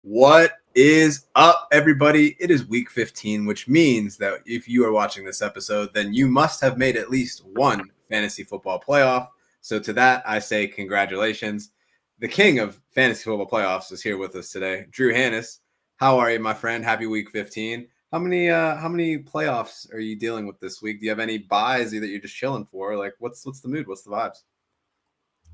What is up, everybody? It is week 15, which means that if you are watching this episode, then you must have made at least one fantasy football playoff. So to that, I say congratulations. The king of fantasy football playoffs is here with us today, Drew Hannes. How are you, my friend? Happy week 15. How many playoffs are you dealing with this week? Do you have any buys that you're just chilling for? Like, what's the mood? What's the vibes?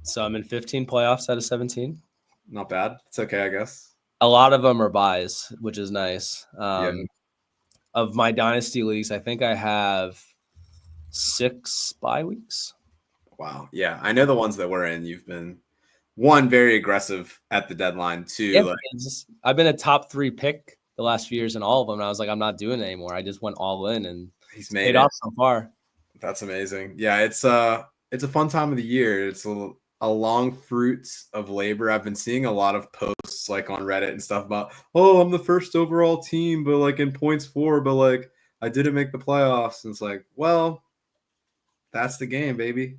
So I'm in 15 playoffs out of 17. Not bad. It's okay, I guess. A lot of them are buys, which is nice. Of my dynasty leagues, I think I have 6 bye weeks. Wow. Yeah, I know the ones that we're in. You've been one very aggressive at the deadline. Two, yeah, I've been a top 3 pick the last few years in all of them. And I was like, I'm not doing it anymore. I just went all in, and he's paid off so far. That's amazing. Yeah, it's a fun time of the year. It's a long fruits of labor. I've been seeing a lot of posts like on Reddit and stuff about, oh, I'm the first overall team, but like in points for, but like I didn't make the playoffs. And it's like, well, that's the game, baby.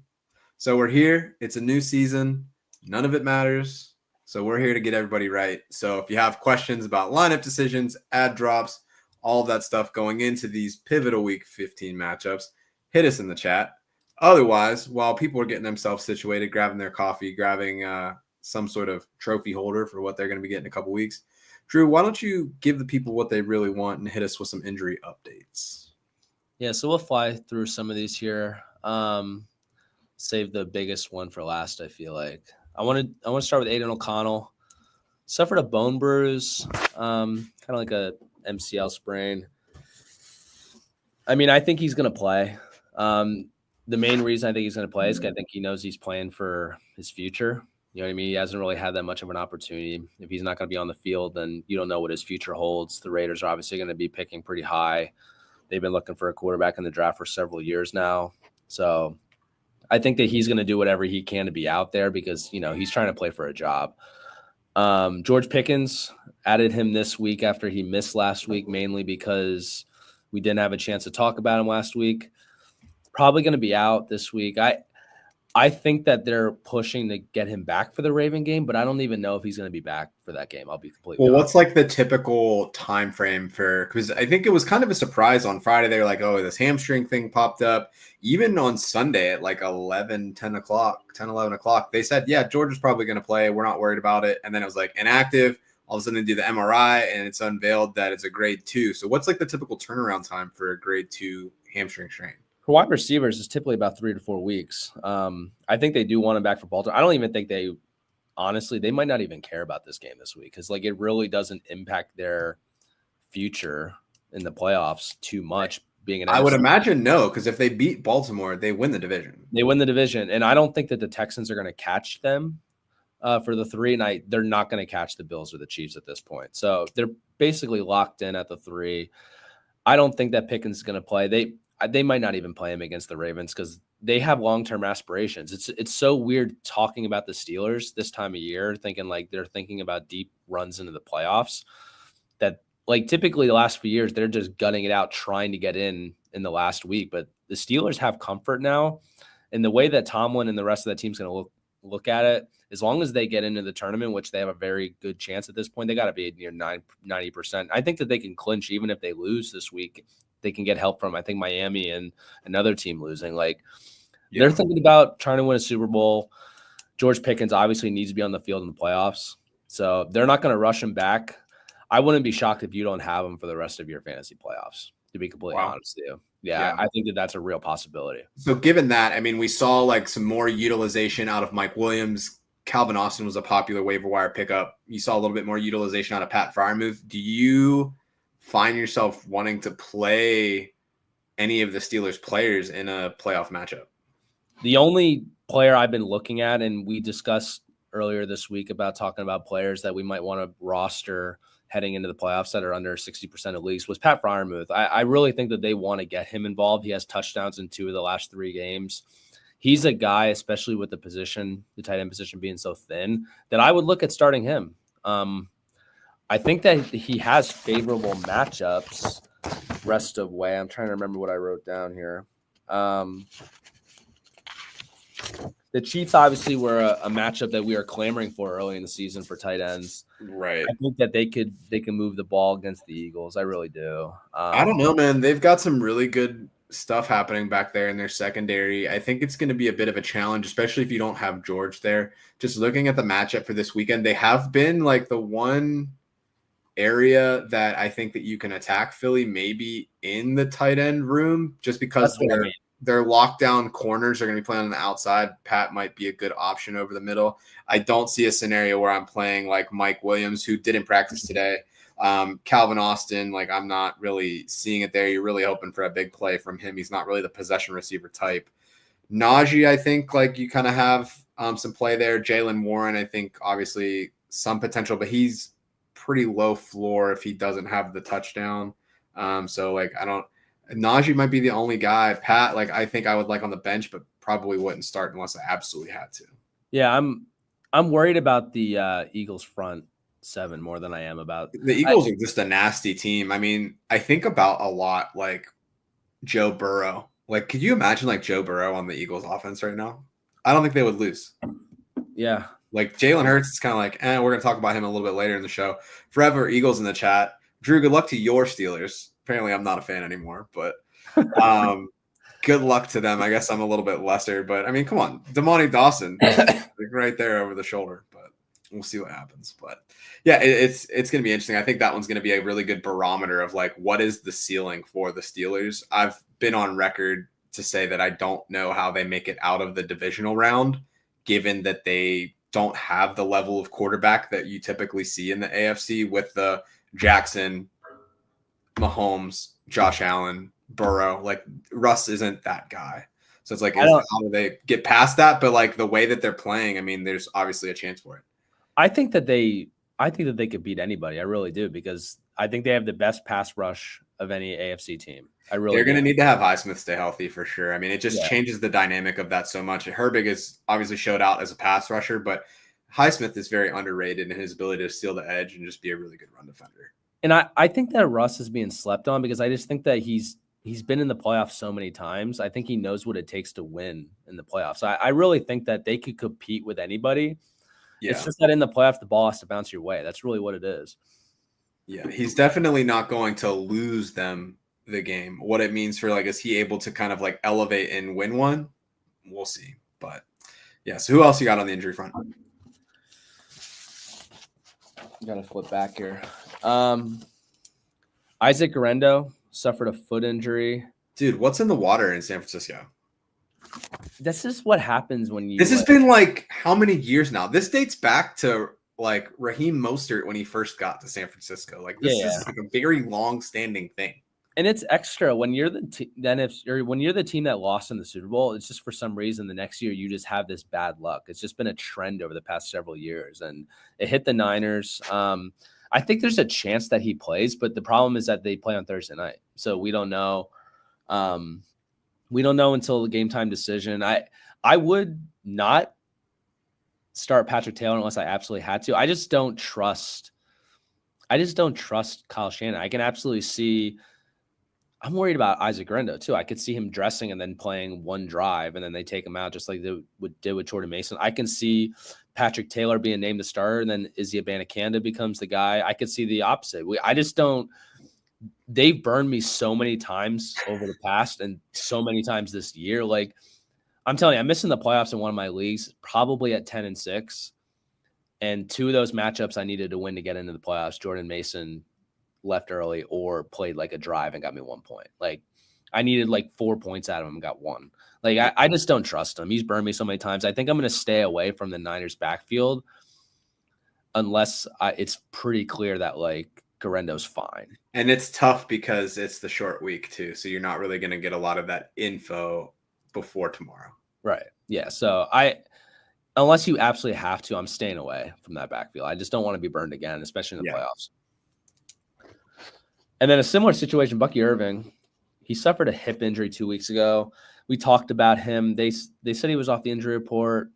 So we're here. It's a new season. None of it matters. So we're here to get everybody right. So if you have questions about lineup decisions, ad drops, all of that stuff going into these pivotal week 15 matchups, hit us in the chat. Otherwise, while people are getting themselves situated, grabbing their coffee, grabbing some sort of trophy holder for what they're going to be getting in a couple weeks, Drew, why don't you give the people what they really want and hit us with some injury updates? Yeah, so we'll fly through some of these here. Save the biggest one for last, I feel like. I want to start with Aiden O'Connell. Suffered a bone bruise, kind of like a MCL sprain. I mean, I think he's going to play. The main reason I think he's going to play is I think he knows he's playing for his future. You know what I mean? He hasn't really had that much of an opportunity. If he's not going to be on the field, then you don't know what his future holds. The Raiders are obviously going to be picking pretty high. They've been looking for a quarterback in the draft for several years now. So I think that he's going to do whatever he can to be out there because, you know, he's trying to play for a job. George Pickens, added him this week after he missed last week, mainly because we didn't have a chance to talk about him last week. Probably going to be out this week. I think that they're pushing to get him back for the Raven game, but I don't even know if he's going to be back for that game. I'll be completely honest. What's like the typical time frame for, because I think it was kind of a surprise on Friday. They were like, oh, this hamstring thing popped up. Even on Sunday at like 11 o'clock, they said, yeah, George is probably going to play. We're not worried about it. And then it was like inactive. All of a sudden they do the MRI and it's unveiled that it's a grade 2. So what's like the typical turnaround time for a grade 2 hamstring strain? For wide receivers, it's typically about 3 to 4 weeks. I think they do want him back for Baltimore. I don't even think they might not even care about this game this week because like it really doesn't impact their future in the playoffs too much. I would imagine no, because if they beat Baltimore, they win the division. They win the division, and I don't think that the Texans are going to catch them for the 3, and they're not going to catch the Bills or the Chiefs at this point. So they're basically locked in at the 3. I don't think that Pickens is going to play. They might not even play him against the Ravens because they have long-term aspirations. It's so weird talking about the Steelers this time of year, thinking like they're thinking about deep runs into the playoffs. That like typically the last few years they're just gutting it out, trying to get in the last week. But the Steelers have comfort now, and the way that Tomlin and the rest of the team's going to look at it, as long as they get into the tournament, which they have a very good chance at this point, they got to be near 90%. I think that they can clinch even if they lose this week. They can get help from, I think, Miami and another team losing. Like, They're thinking about trying to win a Super Bowl. George Pickens obviously needs to be on the field in the playoffs. So they're not going to rush him back. I wouldn't be shocked if you don't have him for the rest of your fantasy playoffs, to be completely honest with you. Yeah, I think that that's a real possibility. So given that, I mean, we saw like some more utilization out of Mike Williams. Calvin Austin was a popular waiver wire pickup. You saw a little bit more utilization out of Pat Freiermuth. Do you find yourself wanting to play any of the Steelers players in a playoff matchup? The only player I've been looking at, and we discussed earlier this week about talking about players that we might want to roster heading into the playoffs that are under 60% of leagues, was Pat Freiermuth. I really think that they want to get him involved. He has touchdowns in 2 of the last 3 games. He's a guy, especially with the tight end position being so thin, that I would look at starting him. I think that he has favorable matchups rest of way. I'm trying to remember what I wrote down here. The Chiefs obviously were a matchup that we are clamoring for early in the season for tight ends. Right. I think that they can move the ball against the Eagles. I really do. I don't know, man. They've got some really good stuff happening back there in their secondary. I think it's going to be a bit of a challenge, especially if you don't have George there. Just looking at the matchup for this weekend, they have been like the one area that I think that you can attack Philly maybe in the tight end room, just because their lockdown corners are going to be playing on the outside. Pat might be a good option over the middle. I don't see a scenario where I'm playing like Mike Williams, who didn't practice today. Calvin Austin, like I'm not really seeing it there. You're really hoping for a big play from him. He's not really the possession receiver type. Najee, I think like you kind of have some play there. Jaylen Warren, I think obviously some potential, but he's pretty low floor if he doesn't have the touchdown. So like Najee might be the only guy. Pat, like I think I would like on the bench, but probably wouldn't start unless I absolutely had to. Yeah, I'm worried about the Eagles front seven more than I am about the Eagles are just a nasty team. I mean, I think about a lot like Joe Burrow. Like, could you imagine like Joe Burrow on the Eagles offense right now? I don't think they would lose. Yeah. Like Jalen Hurts is kind of like, we're going to talk about him a little bit later in the show. Forever Eagles in the chat. Drew, good luck to your Steelers. Apparently I'm not a fan anymore, but good luck to them. I guess I'm a little bit lesser, but I mean, come on. Damani Dawson right there over the shoulder, but we'll see what happens. But yeah, it's going to be interesting. I think that one's going to be a really good barometer of like, what is the ceiling for the Steelers? I've been on record to say that I don't know how they make it out of the divisional round, given that they don't have the level of quarterback that you typically see in the AFC with the Jackson, Mahomes, Josh Allen, Burrow. Like Russ isn't that guy. So it's like, how do they get past that? But like the way that they're playing, I mean, there's obviously a chance for it. I think that they could beat anybody. I really do, because I think they have the best pass rush of any AFC team. They're going to need to have Highsmith stay healthy for sure. I mean, it just changes the dynamic of that so much. Herbig is obviously showed out as a pass rusher, but Highsmith is very underrated in his ability to steal the edge and just be a really good run defender. And I think that Russ is being slept on, because I just think that he's been in the playoffs so many times. I think he knows what it takes to win in the playoffs. I really think that they could compete with anybody. Yeah. It's just that in the playoffs, the ball has to bounce your way. That's really what it is. Yeah, he's definitely not going to lose them the game. What it means for like, is he able to kind of like elevate and win one? We'll see. But yeah, so who else you got on the injury front? Got to flip back here. Isaac Guerrero suffered a foot injury. Dude, what's in the water in San Francisco? This is what happens when you. This has been like how many years now? This dates back to like Raheem Mostert when he first got to San Francisco. Like this is like a very long-standing thing. And it's extra when you're the when you're the team that lost in the Super Bowl. It's just for some reason the next year you just have this bad luck. It's just been a trend over the past several years, and it hit the Niners. I think there's a chance that he plays, but the problem is that they play on Thursday night, so we don't know. We don't know until the game time decision. I would not start Patrick Taylor unless I absolutely had to. I just don't trust Kyle Shanahan. I can absolutely see. I'm worried about Isaac Guerrero too. I could see him dressing and then playing one drive, and then they take him out just like they did with Jordan Mason. I can see Patrick Taylor being named the starter, and then Izzy Abanikanda becomes the guy. I could see the opposite. I just don't. They've burned me so many times over the past and so many times this year. Like I'm telling you, I'm missing the playoffs in one of my leagues, probably at 10-6. And two of those matchups I needed to win to get into the playoffs. Jordan Mason left early or played like a drive and got me 1 point. Like I needed like 4 points out of him and got one. Like I just don't trust him. He's burned me so many times. I think I'm going to stay away from the Niners backfield unless it's pretty clear that like Guerrero's fine. And it's tough because it's the short week too. So you're not really going to get a lot of that info before tomorrow. Right. Yeah. So unless you absolutely have to, I'm staying away from that backfield. I just don't want to be burned again, especially in the playoffs. And then a similar situation, Bucky Irving, he suffered a hip injury 2 weeks ago. We talked about him. They said he was off the injury report,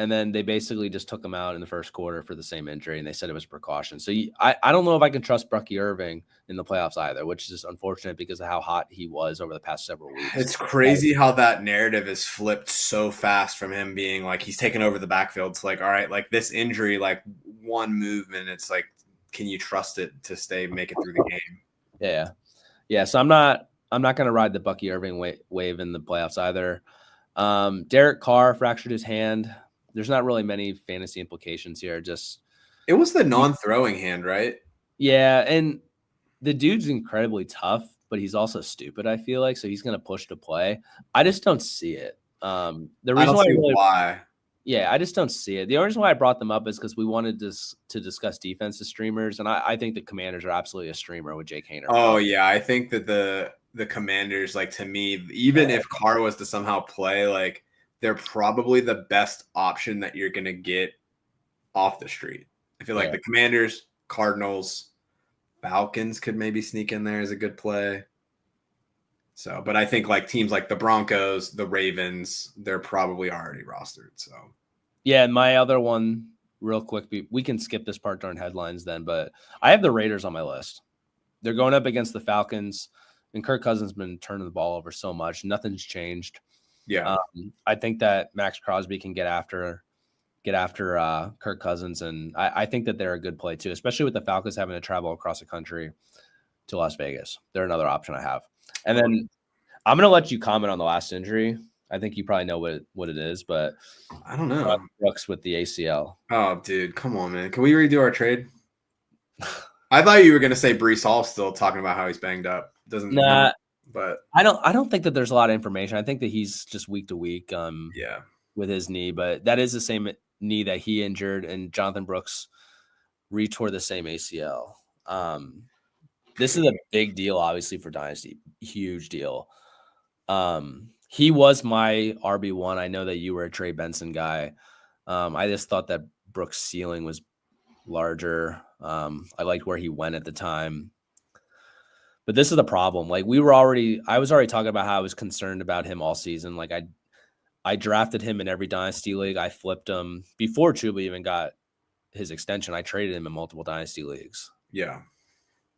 And then they basically just took him out in the first quarter for the same injury, and they said it was precaution. So I don't know if I can trust Bucky Irving in the playoffs either, which is just unfortunate because of how hot he was over the past several weeks. It's crazy how that narrative is flipped so fast from him being like he's taken over the backfield to like, all right, like this injury, like one movement, it's like, can you trust it to make it through the game? Yeah. So I'm not going to ride the Bucky Irving wave in the playoffs either. Derek Carr fractured his hand. There's not really many fantasy implications here. It was the non-throwing hand, right? Yeah, and the dude's incredibly tough, but he's also stupid, I feel like. So he's going to push to play. I just don't see it. The reason why. Yeah, I just don't see it. The only reason why I brought them up is because we wanted to discuss defense to streamers, and I think the Commanders are absolutely a streamer with Jake Haener. Oh, yeah. I think that the Commanders, like, to me, even if Carr was to somehow play, like, they're probably the best option that you're going to get off the street. I feel like the Commanders, Cardinals, Falcons could maybe sneak in there as a good play. So, but I think like teams like the Broncos, the Ravens, they're probably already rostered. So, yeah, my other one, real quick, we can skip this part during headlines then, but I have the Raiders on my list. They're going up against the Falcons, and Kirk Cousins has been turning the ball over so much. Nothing's changed. Yeah, I think that Max Crosby can get after Kirk Cousins, and I think that they're a good play too, especially with the Falcons having to travel across the country to Las Vegas. They're another option I have. And then I'm going to let you comment on the last injury. I think you probably know what it is, but I don't know. Brooks with the ACL. Oh, dude, come on, man. Can we redo our trade? I thought you were going to say Breece Hall still talking about how he's banged up. But I don't think that there's a lot of information. I think that he's just week to week with his knee, but that is the same knee that he injured, and Jonathan Brooks retore the same ACL. This is a big deal, obviously, for Dynasty. Huge deal. He was my RB1. I know that you were a Trey Benson guy. I just thought that Brooks' ceiling was larger. I liked where he went at the time. But this is the problem. Like I was already talking about how I was concerned about him all season. Like I drafted him in every Dynasty league. I flipped him before Chuba even got his extension. I traded him in multiple Dynasty leagues. Yeah.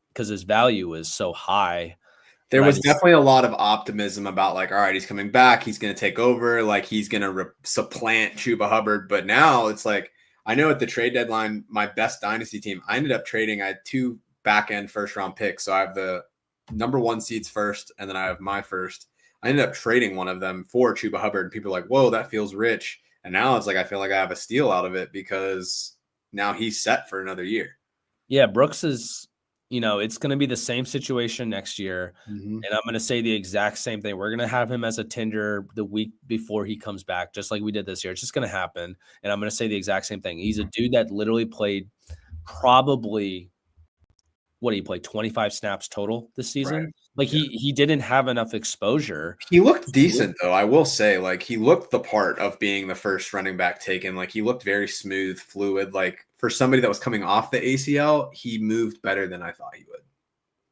Because his value was so high. There was definitely a lot of optimism about like, all right, he's coming back. He's going to take over. Like he's going to supplant Chuba Hubbard. But now it's like, I know at the trade deadline, my best Dynasty team, I ended up trading. I had 2 back-end first-round picks. So I have the number 1 seeds first, and then I have my first. I ended up trading one of them for Chuba Hubbard. And people are like, whoa, that feels rich. And now it's like, I feel like I have a steal out of it because now he's set for another year. Yeah, Brooks is, it's going to be the same situation next year. Mm-hmm. And I'm going to say the exact same thing. We're going to have him as a Tinder the week before he comes back, just like we did this year. It's just going to happen. And I'm going to say the exact same thing. He's a dude that literally played probably, he played 25 snaps total this season. Right. Like he didn't have enough exposure. He looked decent though. I will say, like he looked the part of being the first running back taken. Like he looked very smooth, fluid. Like for somebody that was coming off the ACL, he moved better than I thought he would.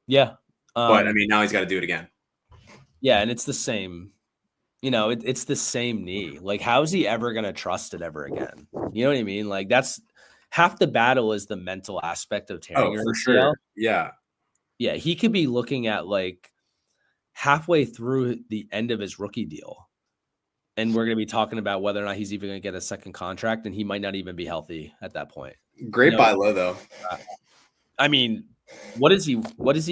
Yeah. But I mean, now he's got to do it again. Yeah. And it's the same, it's the same knee. Like how is he ever going to trust it ever again? You know what I mean? Like that's half the battle is the mental aspect of tearing your ACL. Sure. Yeah. Yeah, he could be looking at like halfway through the end of his rookie deal. And we're going to be talking about whether or not he's even going to get a second contract, and he might not even be healthy at that point. Great buy low, though. I mean, what is he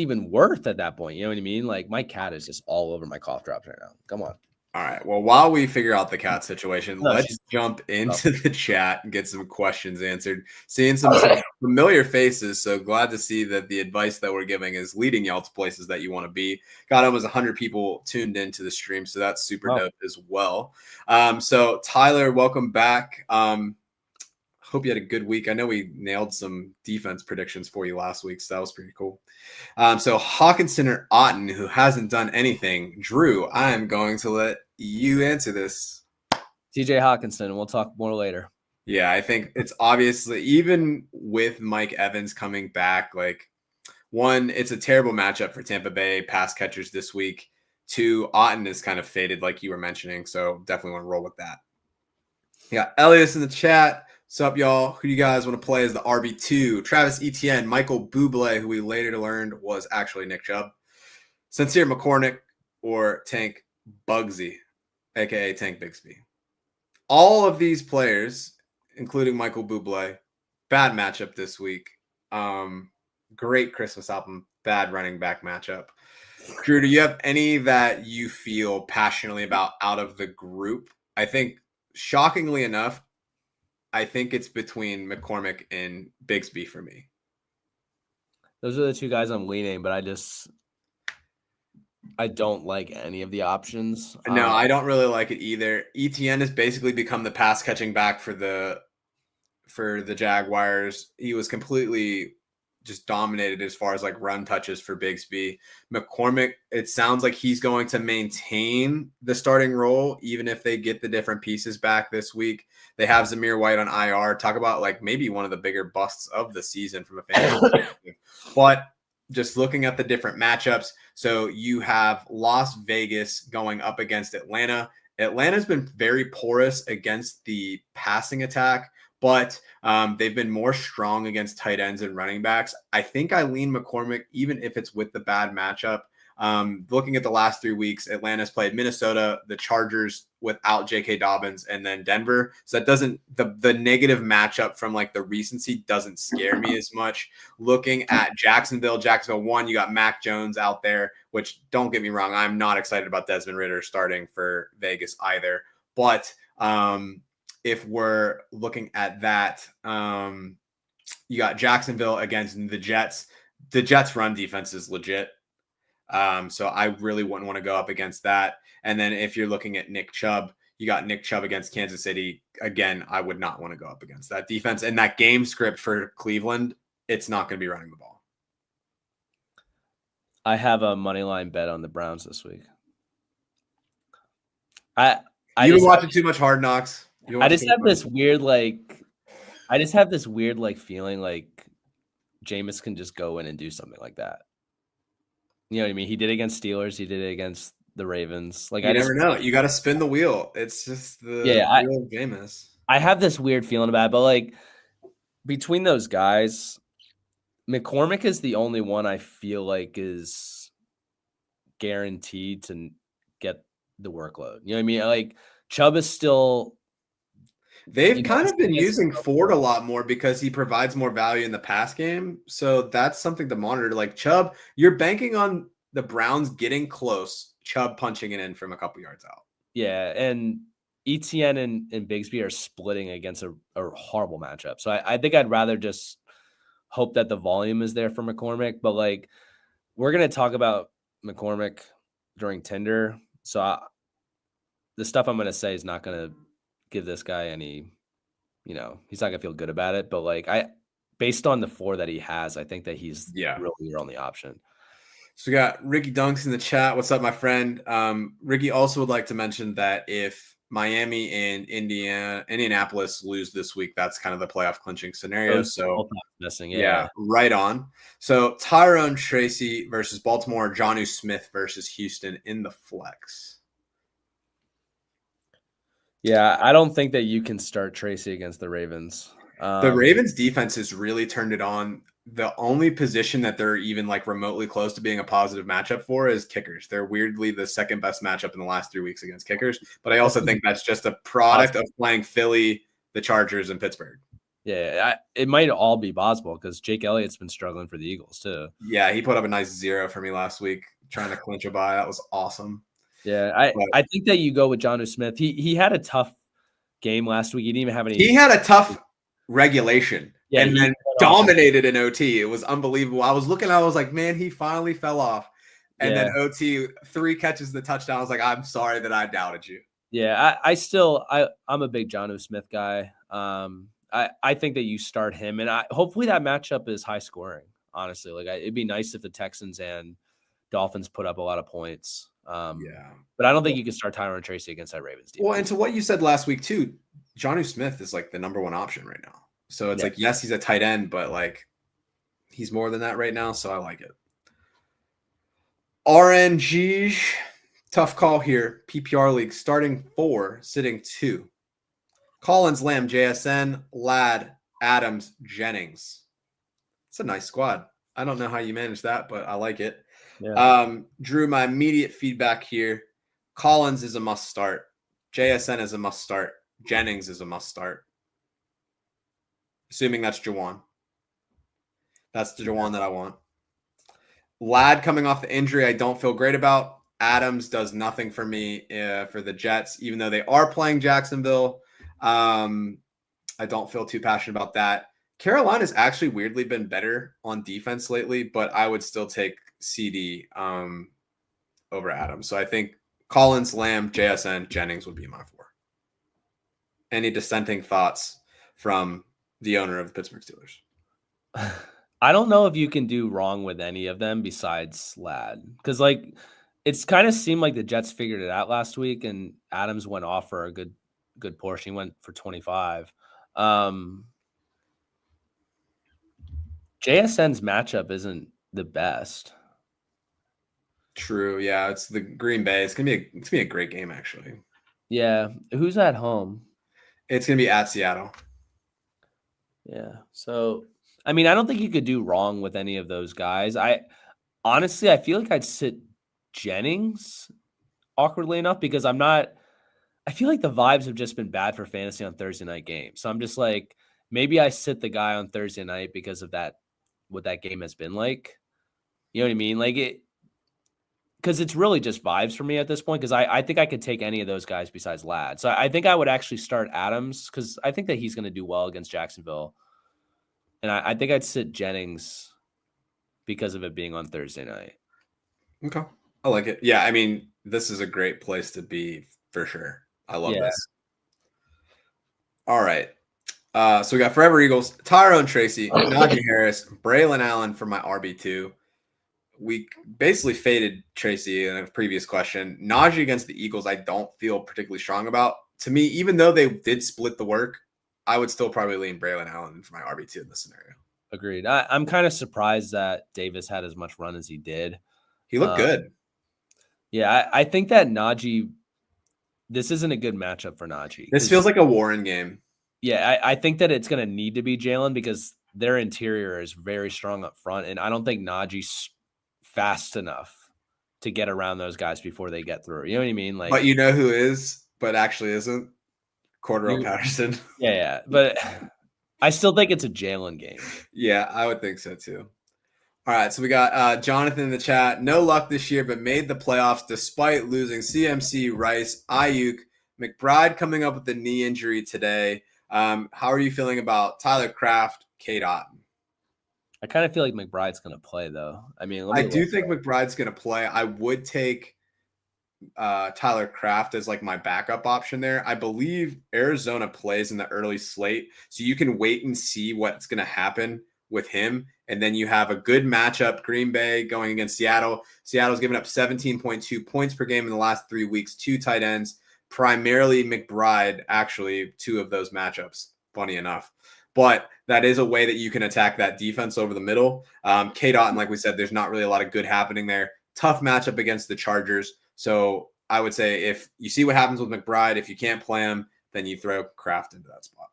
even worth at that point? You know what I mean? Like my cat is just all over my cough drops right now. Come on. All right. Well, while we figure out the cat situation, let's jump into the chat and get some questions answered. Seeing some familiar faces, so glad to see that the advice that we're giving is leading y'all to places that you want to be. Got almost 100 people tuned into the stream, so that's super dope as well. So Tyler, welcome back. Hope you had a good week. I know we nailed some defense predictions for you last week, so that was pretty cool. So Hawkinson or Otten, who hasn't done anything. Drew, I am going to let you answer this. TJ Hawkinson. We'll talk more later. Yeah, I think it's obviously, even with Mike Evans coming back, like, 1, it's a terrible matchup for Tampa Bay pass catchers this week. 2, Otten is kind of faded like you were mentioning, so definitely want to roll with that. We got Elias in the chat. What's up, y'all? Who do you guys want to play as the RB2? Travis Etienne, Michael Bublé, who we later learned was actually Nick Chubb, Sincere McCormick, or Tank Bugsy, aka Tank Bixby. All of these players, including Michael Bublé, bad matchup this week. Great Christmas album, bad running back matchup. Drew, do you have any that you feel passionately about out of the group? I think, shockingly enough, I think it's between McCormick and Bigsby for me. Those are the two guys I'm leaning, but I don't like any of the options. No, I don't really like it either. ETN has basically become the pass catching back for the Jaguars. He was completely just dominated as far as like run touches for Bigsby. McCormick, it sounds like he's going to maintain the starting role even if they get the different pieces back this week. They have Zamir White on IR. Talk about like maybe one of the bigger busts of the season from a fantasy perspective. But just looking at the different matchups, so you have Las Vegas going up against Atlanta. Atlanta's been very porous against the passing attack, but they've been more strong against tight ends and running backs. I think I lean McCormick, even if it's with the bad matchup. Looking at the last 3 weeks, Atlanta's played Minnesota, the Chargers without J.K. Dobbins, and then Denver. So that doesn't the negative matchup from like the recency doesn't scare me as much. Looking at Jacksonville 1, you got Mac Jones out there, which don't get me wrong, I'm not excited about Desmond Ridder starting for Vegas either. But if we're looking at that, you got Jacksonville against the Jets. The Jets' run defense is legit. So I really wouldn't want to go up against that. And then if you're looking at Nick Chubb, you got Nick Chubb against Kansas City. Again, I would not want to go up against that defense. And that game script for Cleveland, it's not going to be running the ball. I have a money line bet on the Browns this week. You've been watching too much Hard Knocks. I just have this weird feeling like Jameis can just go in and do something like that. You know what I mean? He did it against Steelers. He did it against the Ravens. Like, you never know. You got to spin the wheel. It's just the wheel of Jameis. I have this weird feeling about it, but like between those guys, McCormick is the only one I feel like is guaranteed to get the workload. You know what I mean? Like Chubb is still. They've kind of been using Ford a lot more because he provides more value in the pass game. So that's something to monitor. Like Chubb, you're banking on the Browns getting close, Chubb punching it in from a couple yards out. Yeah, and ETN and Bigsby are splitting against a horrible matchup. So I think I'd rather just hope that the volume is there for McCormick. But like we're going to talk about McCormick during Tinder. So the stuff I'm going to say is not going to give this guy any, he's not gonna feel good about it. But like based on the floor that he has, I think that he's really your only option. So we got Ricky Dunks in the chat. What's up, my friend? Ricky also would like to mention that if Miami and Indianapolis lose this week, that's kind of the playoff clinching scenario. So missing, right on. So Tyrone Tracy versus Baltimore, Jonnu Smith versus Houston in the flex. Yeah, I don't think that you can start Tracy against the Ravens. The Ravens defense has really turned it on. The only position that they're even like remotely close to being a positive matchup for is kickers. They're weirdly the second best matchup in the last 3 weeks against kickers. But I also think that's just a product of playing Philly, the Chargers, and Pittsburgh. Yeah, it might all be Boswell because Jake Elliott's been struggling for the Eagles too. Yeah, he put up a nice 0 for me last week trying to clinch a bye. That was awesome. Yeah, I think that you go with Jonnu Smith. He had a tough game last week. He didn't even have any. He had a tough regulation and then dominated in OT. It was unbelievable. I was looking, I was like, man, he finally fell off. And then OT, 3 catches, the touchdown. I was like, I'm sorry that I doubted you. Yeah, I'm a big Jonnu Smith guy. I think that you start him, and hopefully that matchup is high scoring. Honestly, like it'd be nice if the Texans and Dolphins put up a lot of points. But I don't think you can start Tyrone Tracy against that Ravens defense. Well, and to what you said last week too, Jonnu Smith is like the number 1 option right now. So it's like, yes, he's a tight end, but like he's more than that right now. So I like it. RNG, tough call here. PPR league starting 4, sitting 2. Collins, Lamb, JSN, Ladd, Adams, Jennings. It's a nice squad. I don't know how you manage that, but I like it. Yeah. Drew, my immediate feedback here. Collins is a must start. JSN is a must start. Jennings is a must start. Assuming that's Jawan. That's the Jawan that I want. Ladd coming off the injury, I don't feel great about. Adams does nothing for me for the Jets, even though they are playing Jacksonville. I don't feel too passionate about that. Carolina's actually weirdly been better on defense lately, but I would still take CD over Adams. So I think Collins, Lamb, JSN, Jennings would be my 4. Any dissenting thoughts from the owner of the Pittsburgh Steelers? I don't know if you can do wrong with any of them besides Ladd. Because, like, it's kind of seemed like the Jets figured it out last week, and Adams went off for a good portion. He went for 25. JSN's matchup isn't the best. True. Yeah, it's the Green Bay. It's gonna be a great game, actually. Yeah. Who's at home? It's gonna be at Seattle. Yeah. So, I mean, I don't think you could do wrong with any of those guys. Honestly, I feel like I'd sit Jennings awkwardly enough because I feel like the vibes have just been bad for fantasy on Thursday night games. So I'm just like, maybe I sit the guy on Thursday night because of that, what that game has been like. You know what I mean? Like because it's really just vibes for me at this point. Because I think I could take any of those guys besides Ladd. So I think I would actually start Adams because I think that he's going to do well against Jacksonville. And I think I'd sit Jennings because of it being on Thursday night. Okay. I like it. Yeah, I mean, this is a great place to be for sure. I love this. All right. So we got Forever Eagles, Tyrone Tracy, Najee Harris, Braylon Allen for my RB2. We basically faded Tracy in a previous question. Najee against the Eagles, I don't feel particularly strong about. To me, even though they did split the work, I would still probably lean Braylon Allen for my RB2 in this scenario. Agreed. I'm kind of surprised that Davis had as much run as he did. He looked good. Yeah, I think that Najee, this isn't a good matchup for Najee. This feels like a Warren game. Yeah, I think that it's going to need to be Jalen because their interior is very strong up front, and I don't think Najee's fast enough to get around those guys before they get through. You know what I mean? Like, but you know who is, but actually isn't? Cordero Patterson. Yeah, but I still think it's a Jalen game. Yeah, I would think so too. All right, so we got Jonathan in the chat. No luck this year, but made the playoffs despite losing CMC, Rice, Ayuk, McBride coming up with the knee injury today. How are you feeling about Tyler Kraft, Kate Otten? I kind of feel like McBride's going to play, though. I mean, I do think McBride's going to play. I would take Tyler Kraft as like my backup option there. I believe Arizona plays in the early slate, so you can wait and see what's going to happen with him. And then you have a good matchup, Green Bay going against Seattle. Seattle's given up 17.2 points per game in the last 3 weeks, 2 tight ends, primarily McBride, actually 2 of those matchups, funny enough. But that is a way that you can attack that defense over the middle. Kate Otten, like we said, there's not really a lot of good happening there. Tough matchup against the Chargers. So I would say if you see what happens with McBride, if you can't play him, then you throw Kraft into that spot.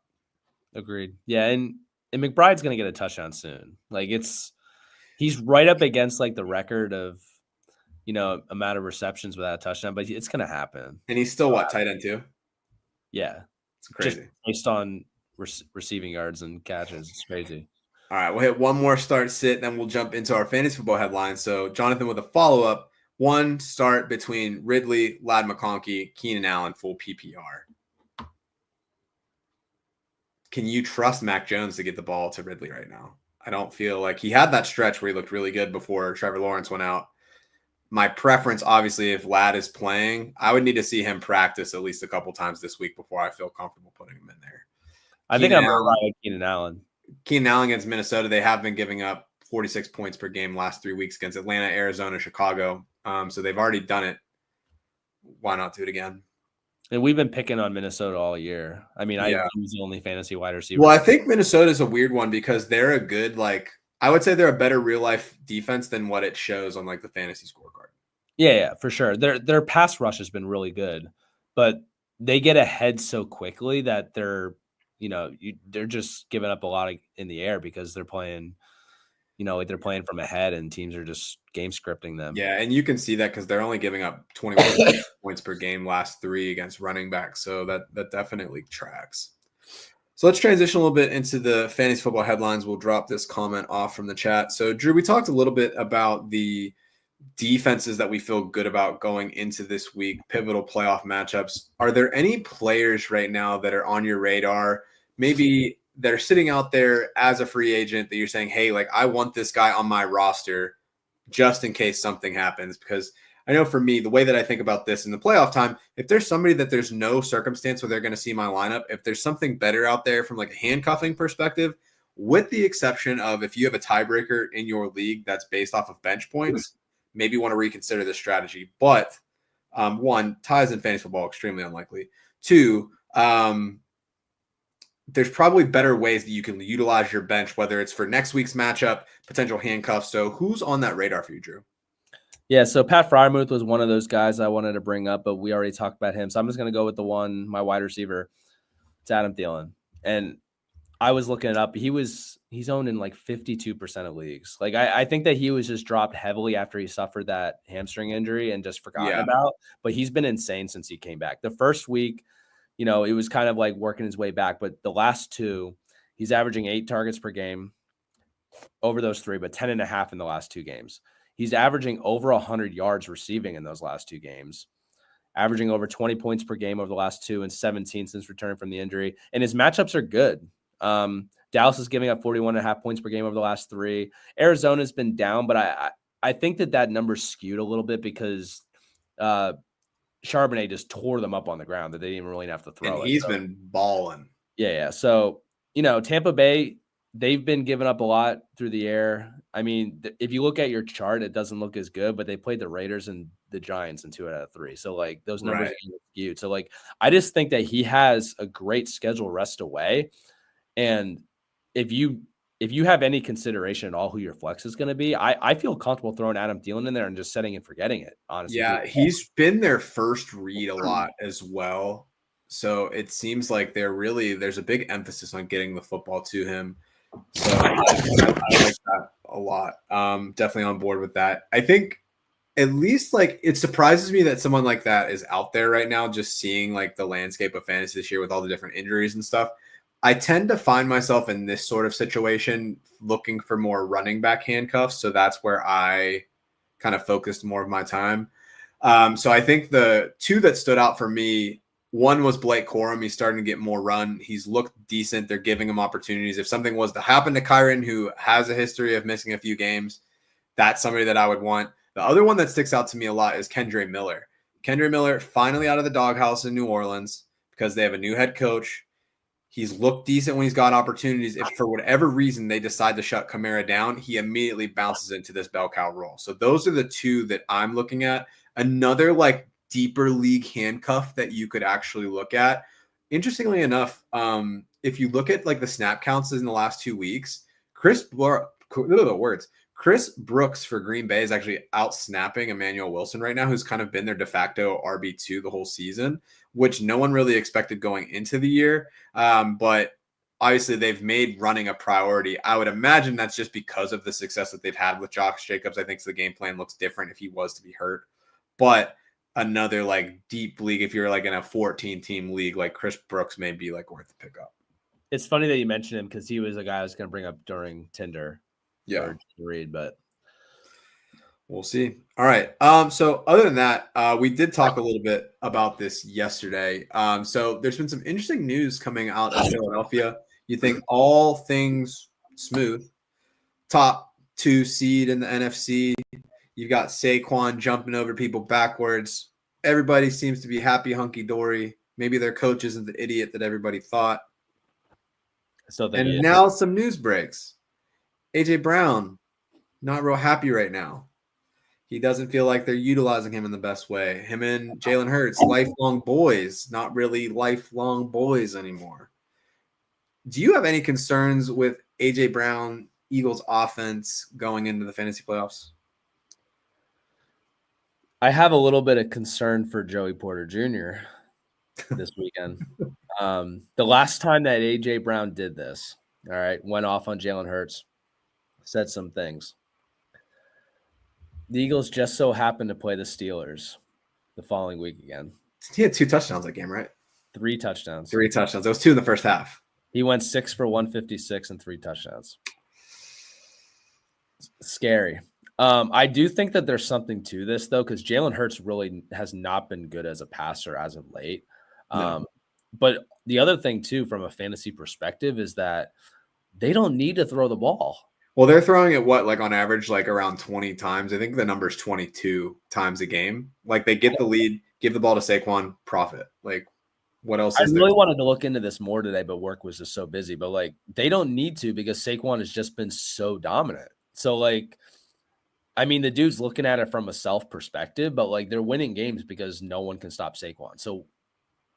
Agreed. Yeah, and McBride's going to get a touchdown soon. Like he's right up against like the record of, amount of receptions without a touchdown, but it's going to happen. And he's still tight end too? Yeah. It's crazy. Just based on receiving yards and catches. It's crazy. All right, we'll hit one more start sit, then we'll jump into our fantasy football headlines. So Jonathan with a follow-up, one start between Ridley, Ladd McConkey, Keenan Allen, full PPR. Can you trust Mac Jones to get the ball to Ridley right now? I don't feel like he had that stretch where he looked really good before Trevor Lawrence went out. My preference, obviously, if Ladd is playing, I would need to see him practice at least a couple times this week before I feel comfortable putting him in there. I think I'm right with Keenan Allen. Keenan Allen against Minnesota, they have been giving up 46 points per game last 3 weeks against Atlanta, Arizona, Chicago. So they've already done it. Why not do it again? And we've been picking on Minnesota all year. I mean, I was the only fantasy wide receiver. Well, I think Minnesota is a weird one because they're a good, I would say they're a better real life defense than what it shows on the fantasy scorecard. Yeah, for sure. Their pass rush has been really good, but they get ahead so quickly that they're just giving up a lot in the air because they're playing. They're playing from ahead and teams are just game scripting them. Yeah, and you can see that because they're only giving up 21 points per game last 3 against running backs. So that definitely tracks. So let's transition a little bit into the fantasy football headlines. We'll drop this comment off from the chat. So Drew, we talked a little bit about the defenses that we feel good about going into this week, pivotal playoff matchups. Are there any players right now that are on your radar? Maybe they're sitting out there as a free agent that you're saying, hey, like I want this guy on my roster just in case something happens. Because I know for me, the way that I think about this in the playoff time, if there's somebody that there's no circumstance where they're going to see my lineup, if there's something better out there from like a handcuffing perspective, with the exception of if you have a tiebreaker in your league that's based off of bench points, maybe want to reconsider this strategy. But one, ties in fantasy football, extremely unlikely. Two, there's probably better ways that you can utilize your bench, whether it's for next week's matchup, potential handcuffs. So who's on that radar for you, Drew? Yeah, so Pat Freiermuth was one of those guys I wanted to bring up, but we already talked about him. So I'm just going to go with my wide receiver. It's Adam Thielen. And I was looking it up. He's owned in like 52% of leagues. Like I think that he was just dropped heavily after he suffered that hamstring injury and just forgotten about. But he's been insane since he came back. The first week, it was kind of like working his way back. But the last 2, he's averaging 8 targets per game over those 3, but 10.5 in the last 2 games. He's averaging over 100 yards receiving in those last 2 games, averaging over 20 points per game over the last 2 and 17 since returning from the injury. And his matchups are good. Dallas is giving up 41.5 points per game over the last 3. Arizona's been down, but I think that number's skewed a little bit because Charbonnet just tore them up on the ground that they didn't even really have to throw and he's been balling. Yeah. So, Tampa Bay, they've been giving up a lot through the air. I mean, if you look at your chart, it doesn't look as good, but they played the Raiders and the Giants in 2 out of 3. So, like, those numbers are skewed. So, like, I just think that he has a great schedule rest away. And if you have any consideration at all who your flex is going to be, I feel comfortable throwing Adam Thielen in there and just setting and forgetting it, honestly. Yeah, he's been their first read a lot as well. So it seems like there's a big emphasis on getting the football to him. So I like that a lot. Definitely on board with that. I think at least like it surprises me that someone like that is out there right now, just seeing like the landscape of fantasy this year with all the different injuries and stuff. I tend to find myself in this sort of situation looking for more running back handcuffs. So that's where I kind of focused more of my time. So I think the 2 that stood out for me, one was Blake Corum. He's starting to get more run. He's looked decent. They're giving him opportunities. If something was to happen to Kyron, who has a history of missing a few games, that's somebody that I would want. The other one that sticks out to me a lot is Kendre Miller. Kendre Miller finally out of the doghouse in New Orleans because they have a new head coach. He's looked decent when he's got opportunities. If for whatever reason they decide to shut Kamara down, he immediately bounces into this bell cow role. So those are the 2 that I'm looking at. Another like deeper league handcuff that you could actually look at. Interestingly enough, if you look at like the snap counts in the last 2 weeks, Chris Brooks for Green Bay is actually out snapping Emmanuel Wilson right now, who's kind of been their de facto RB2 the whole season, which no one really expected going into the year. But obviously they've made running a priority. I would imagine that's just because of the success that they've had with Josh Jacobs. I think the game plan looks different if he was to be hurt. But another like deep league, if you're like in a 14-team league, like Chris Brooks may be like worth the pickup. It's funny that you mentioned him because he was a guy I was going to bring up during Tinder. Yeah. Read, but we'll see. All right. So other than that, we did talk a little bit about this yesterday. So there's been some interesting news coming out of Philadelphia. You think all things smooth, top 2 seed in the NFC. You've got Saquon jumping over people backwards. Everybody seems to be happy, hunky-dory. Maybe their coach isn't the idiot that everybody thought. And now some news breaks. A.J. Brown, not real happy right now. He doesn't feel like they're utilizing him in the best way. Him and Jalen Hurts, lifelong boys, not really lifelong boys anymore. Do you have any concerns with A.J. Brown, Eagles offense going into the fantasy playoffs? I have a little bit of concern for Joey Porter Jr. this weekend. The last time that A.J. Brown did this, all right, went off on Jalen Hurts, said some things. The Eagles just so happened to play the Steelers the following week again. He had 2 touchdowns that game, right? 3 touchdowns. 3 touchdowns. There was 2 in the first half. He went 6 for 156 and 3 touchdowns. Scary. I do think that there's something to this, though, because Jalen Hurts really has not been good as a passer as of late. No. But the other thing, too, from a fantasy perspective, is that they don't need to throw the ball. Well, they're throwing it, like on average, like around 20 times. I think the number is 22 times a game. Like they get the lead, give the ball to Saquon, profit. Like what else I is really there? wanted to look into this more today, but work was just so busy. But like they don't need to because Saquon has just been so dominant. So like, I mean, the dude's looking at it from a self perspective, but like they're winning games because no one can stop Saquon. So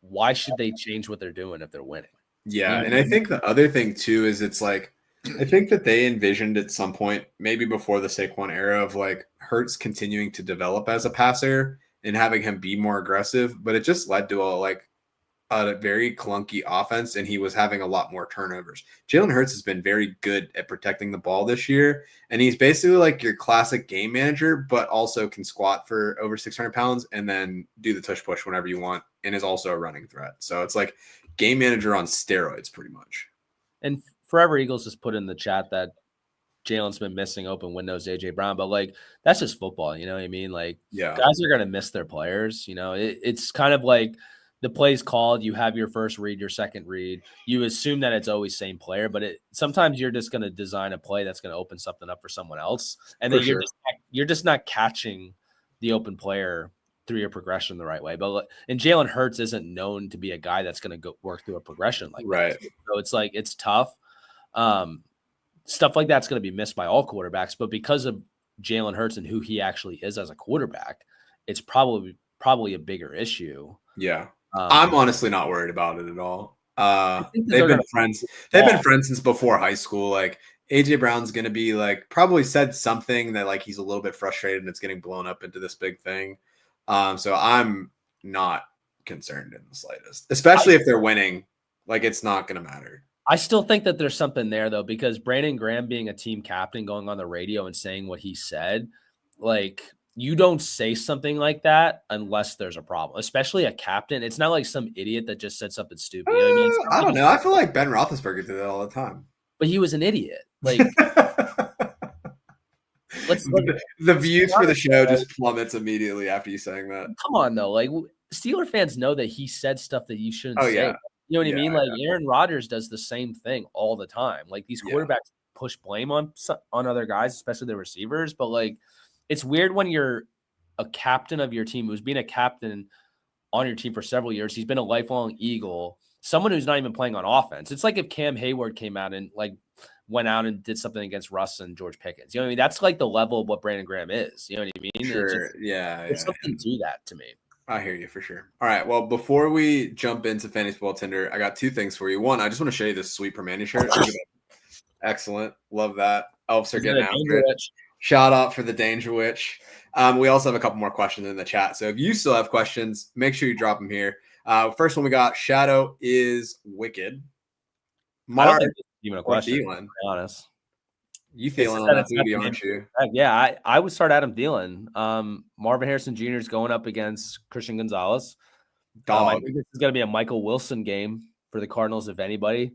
why should they change what they're doing if they're winning? Yeah, and I think the other thing too is it's like I think that they envisioned at some point, maybe before the Saquon era, of like Hurts continuing to develop as a passer and having him be more aggressive, but it just led to a very clunky offense, and he was having a lot more turnovers. Jalen Hurts has been very good at protecting the ball this year, and he's basically like your classic game manager, but also can squat for over 600 pounds and then do the tush push whenever you want, and is also a running threat. So it's like game manager on steroids, pretty much. And Forever Eagles just put in the chat that Jalen's been missing open windows, AJ Brown, but like that's just football, you know what I mean? Like, yeah, guys are gonna miss their players. You know, it's kind of like the play's called. You have your first read, your second read. You assume that it's always same player, but sometimes you're just gonna design a play that's gonna open something up for someone else, and then you're just not catching the open player through your progression the right way. But and Jalen Hurts isn't known to be a guy that's gonna go work through a progression like that. So it's like it's tough. Stuff like that's going to be missed by all quarterbacks, but because of Jalen Hurts and who he actually is as a quarterback, it's probably a bigger issue. Yeah. I'm honestly not worried about it at all. They've been friends. They've been friends since before high school. Like AJ Brown's going to be like probably said something that like he's a little bit frustrated and it's getting blown up into this big thing. So I'm not concerned in the slightest, especially if they're winning. Like it's not going to matter. I still think that there's something there, though, because Brandon Graham being a team captain, going on the radio and saying what he said, like you don't say something like that unless there's a problem, especially a captain. It's not like some idiot that just said something stupid. You know what I mean? I don't know. I feel like Ben Roethlisberger did that all the time. But he was an idiot. Like the views for the show just plummets immediately after you saying that. Come on, though. Like Steeler fans know that he said stuff that you shouldn't say. Yeah. You know what I mean? Like Aaron Rodgers does the same thing all the time. Like these quarterbacks push blame on other guys, especially the receivers. But like, it's weird when you're a captain of your team who's been a captain on your team for several years. He's been a lifelong Eagle, someone who's not even playing on offense. It's like if Cam Hayward came out and like went out and did something against Russ and George Pickens. You know what I mean? That's like the level of what Brandon Graham is. You know what I mean? Sure. It's something to that to me. I hear you for sure. All right. Well, before we jump into Fantasy Football Tinder, I got 2 things for you. One, I just want to show you this sweet Permane shirt. Excellent. Love that. Elves are getting after it. Shout out for the Danger Witch. We also have a couple more questions in the chat. So if you still have questions, make sure you drop them here. First one we got, Shadow is wicked. Mark, even a question, to be honest. You feeling on that booty, aren't you? Yeah, I would start Adam Thielen. Marvin Harrison Jr. is going up against Christian Gonzalez. I think this is going to be a Michael Wilson game for the Cardinals, if anybody.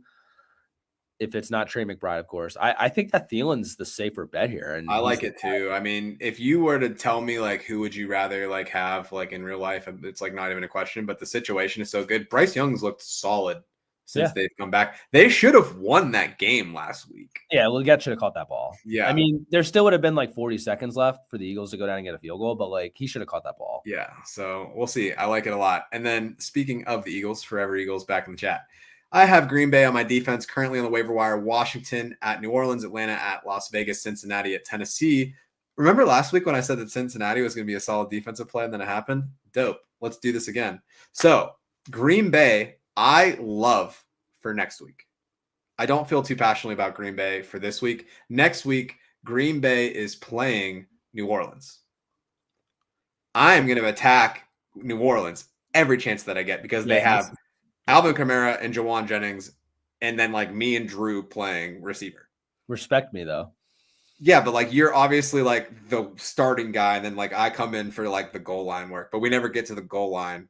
If it's not Trey McBride, of course. I think that Thielen's the safer bet here. And I like it too. I mean, if you were to tell me like who would you rather like have like in real life, it's like not even a question, but the situation is so good. Bryce Young's looked solid since they've come back. They should have won that game last week. Yeah, Leggett should have caught that ball. Yeah. I mean, there still would have been like 40 seconds left for the Eagles to go down and get a field goal, but like he should have caught that ball. Yeah, so we'll see. I like it a lot. And then speaking of the Eagles, Forever Eagles back in the chat. I have Green Bay on my defense, currently on the waiver wire, Washington at New Orleans, Atlanta at Las Vegas, Cincinnati at Tennessee. Remember last week when I said that Cincinnati was going to be a solid defensive play and then it happened? Dope. Let's do this again. So Green Bay, I love for next week. I don't feel too passionately about Green Bay for this week. Next week, Green Bay is playing New Orleans. I am going to attack New Orleans every chance that I get because they have Alvin Kamara and Jawan Jennings, and then like me and Drew playing receiver. Respect me though. Yeah, but like you're obviously like the starting guy, and then like I come in for like the goal line work, but we never get to the goal line,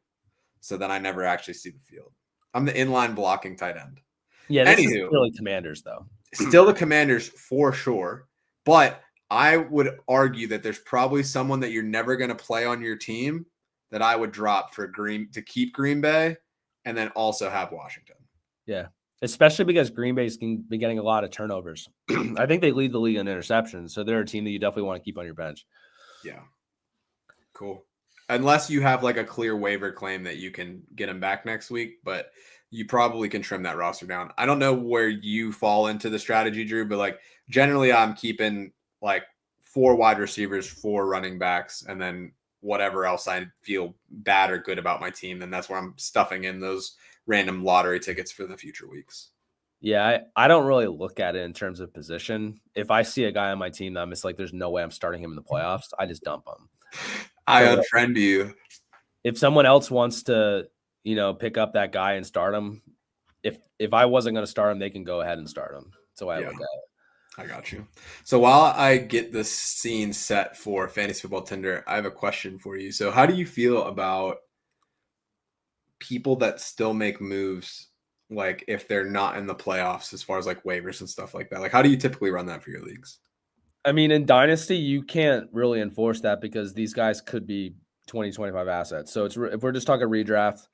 so then I never actually see the field. I'm the inline blocking tight end. Yeah, this is Anywho, really Commanders though. Still the Commanders for sure, but I would argue that there's probably someone that you're never going to play on your team that I would drop for to keep Green Bay, and then also have Washington. Yeah. Especially because Green Bay's been getting a lot of turnovers. I think they lead the league in interceptions, so they're a team that you definitely want to keep on your bench. Yeah. Cool. Unless you have like a clear waiver claim that you can get him back next week, but you probably can trim that roster down. I don't know where you fall into the strategy, Drew, but like generally I'm keeping like 4 wide receivers, 4 running backs, and then whatever else I feel bad or good about my team. And that's where I'm stuffing in those random lottery tickets for the future weeks. Yeah, I don't really look at it in terms of position. If I see a guy on my team that I'm just like, there's no way I'm starting him in the playoffs, I just dump him. I unfriend you. If someone else wants to, pick up that guy and start him, if I wasn't going to start him, they can go ahead and start him. That's the way I look at it. I got you. So while I get the scene set for Fantasy Football Tinder, I have a question for you. So how do you feel about people that still make moves, like if they're not in the playoffs, as far as like waivers and stuff like that? Like, how do you typically run that for your leagues? I mean, in Dynasty, you can't really enforce that because these guys could be 20, 25 assets. So if we're just talking redraft,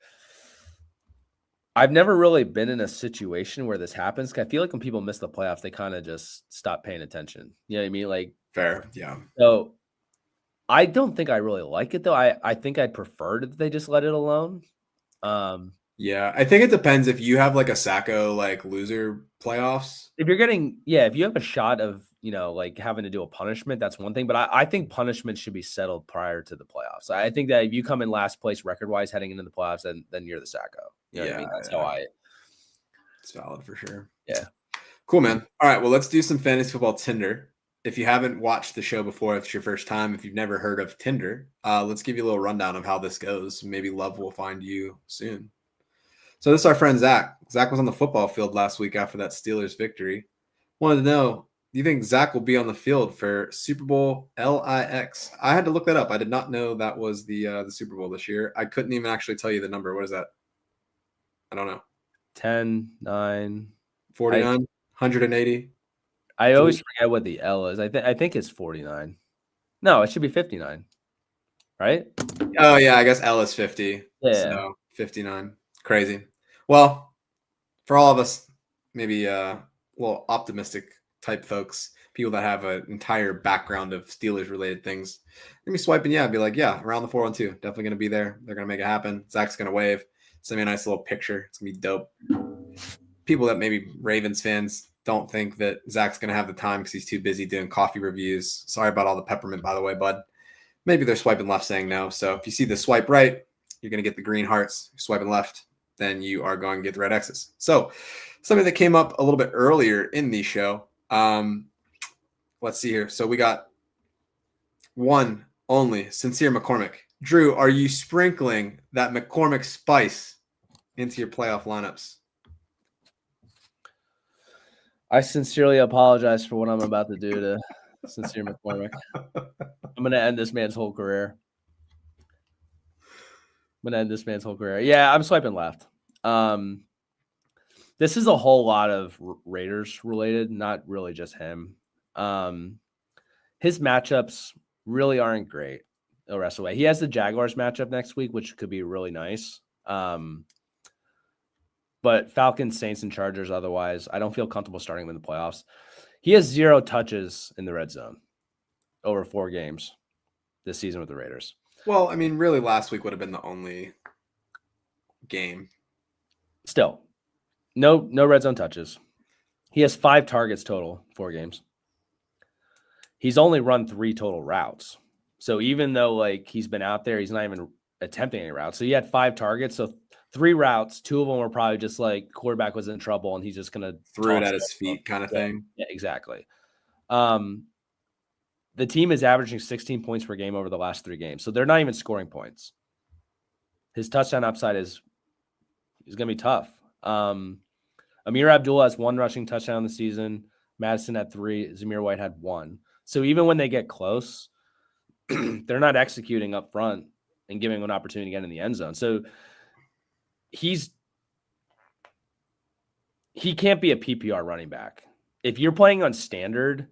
I've never really been in a situation where this happens. I feel like when people miss the playoffs, they kind of just stop paying attention. You know what I mean? Like, fair. Yeah. So I don't think I really like it though. I think I'd prefer that they just let it alone. Yeah, I think it depends if you have like a Sacco like loser playoffs. If you have a shot of, like having to do a punishment, that's one thing. But I think punishment should be settled prior to the playoffs. I think that if you come in last place record wise heading into the playoffs, then you're the Sacco. You know what I mean? That's how it's valid for sure. Yeah. Cool, man. All right. Well, let's do some Fantasy Football Tinder. If you haven't watched the show before, if it's your first time, if you've never heard of Tinder, let's give you a little rundown of how this goes. Maybe love will find you soon. So this is our friend Zach. Zach was on the football field last week after that Steelers victory. Wanted to know, do you think Zach will be on the field for Super Bowl LIX? I had to look that up. I did not know that was the Super Bowl this year. I couldn't even actually tell you the number. What is that? I don't know. 10, 9. 49, 180. I always forget what the L is. I think it's 49. No, it should be 59. Right? Oh, yeah. I guess L is 50. Yeah. So 59. Crazy. Well, for all of us, maybe little optimistic type folks, people that have an entire background of Steelers related things, gonna be swiping. Yeah, be like, yeah, around the 412, definitely gonna be there. They're gonna make it happen. Zach's gonna wave, send me a nice little picture. It's gonna be dope. People that maybe Ravens fans don't think that Zach's gonna have the time because he's too busy doing coffee reviews. Sorry about all the peppermint, by the way, bud. Maybe they're swiping left saying no. So if you see the swipe right, you're gonna get the green hearts. Swiping left, then you are going to get the red X's. So something that came up a little bit earlier in the show. Let's see here. So we got one only, Sincere McCormick. Drew, are you sprinkling that McCormick spice into your playoff lineups? I sincerely apologize for what I'm about to do to Sincere McCormick. I'm going to end this man's whole career. Yeah, I'm swiping left. This is a whole lot of Raiders related, not really just him. His matchups really aren't great the rest of the way. He has the Jaguars matchup next week, which could be really nice. But Falcons, Saints, and Chargers otherwise, I don't feel comfortable starting him in the playoffs. He has 0 touches in the red zone over 4 games this season with the Raiders. Well, I mean, really last week would have been the only game. Still, no red zone touches. He has 5 targets total, 4 games. He's only run 3 total routes. So even though like he's been out there, he's not even attempting any routes. So he had 5 targets. So 3 routes, 2 of them were probably just like quarterback was in trouble and he's just going to throw it at his feet kind of thing. Yeah, exactly. The team is averaging 16 points per game over the last 3 games. So they're not even scoring points. his touchdown upside is going to be tough. Amir Abdullah has 1 rushing touchdown this season. Madison had 3. Zamir White had 1. So even when they get close, they're not executing up front and giving him an opportunity to get in the end zone. So he can't be a PPR running back. If you're playing on standard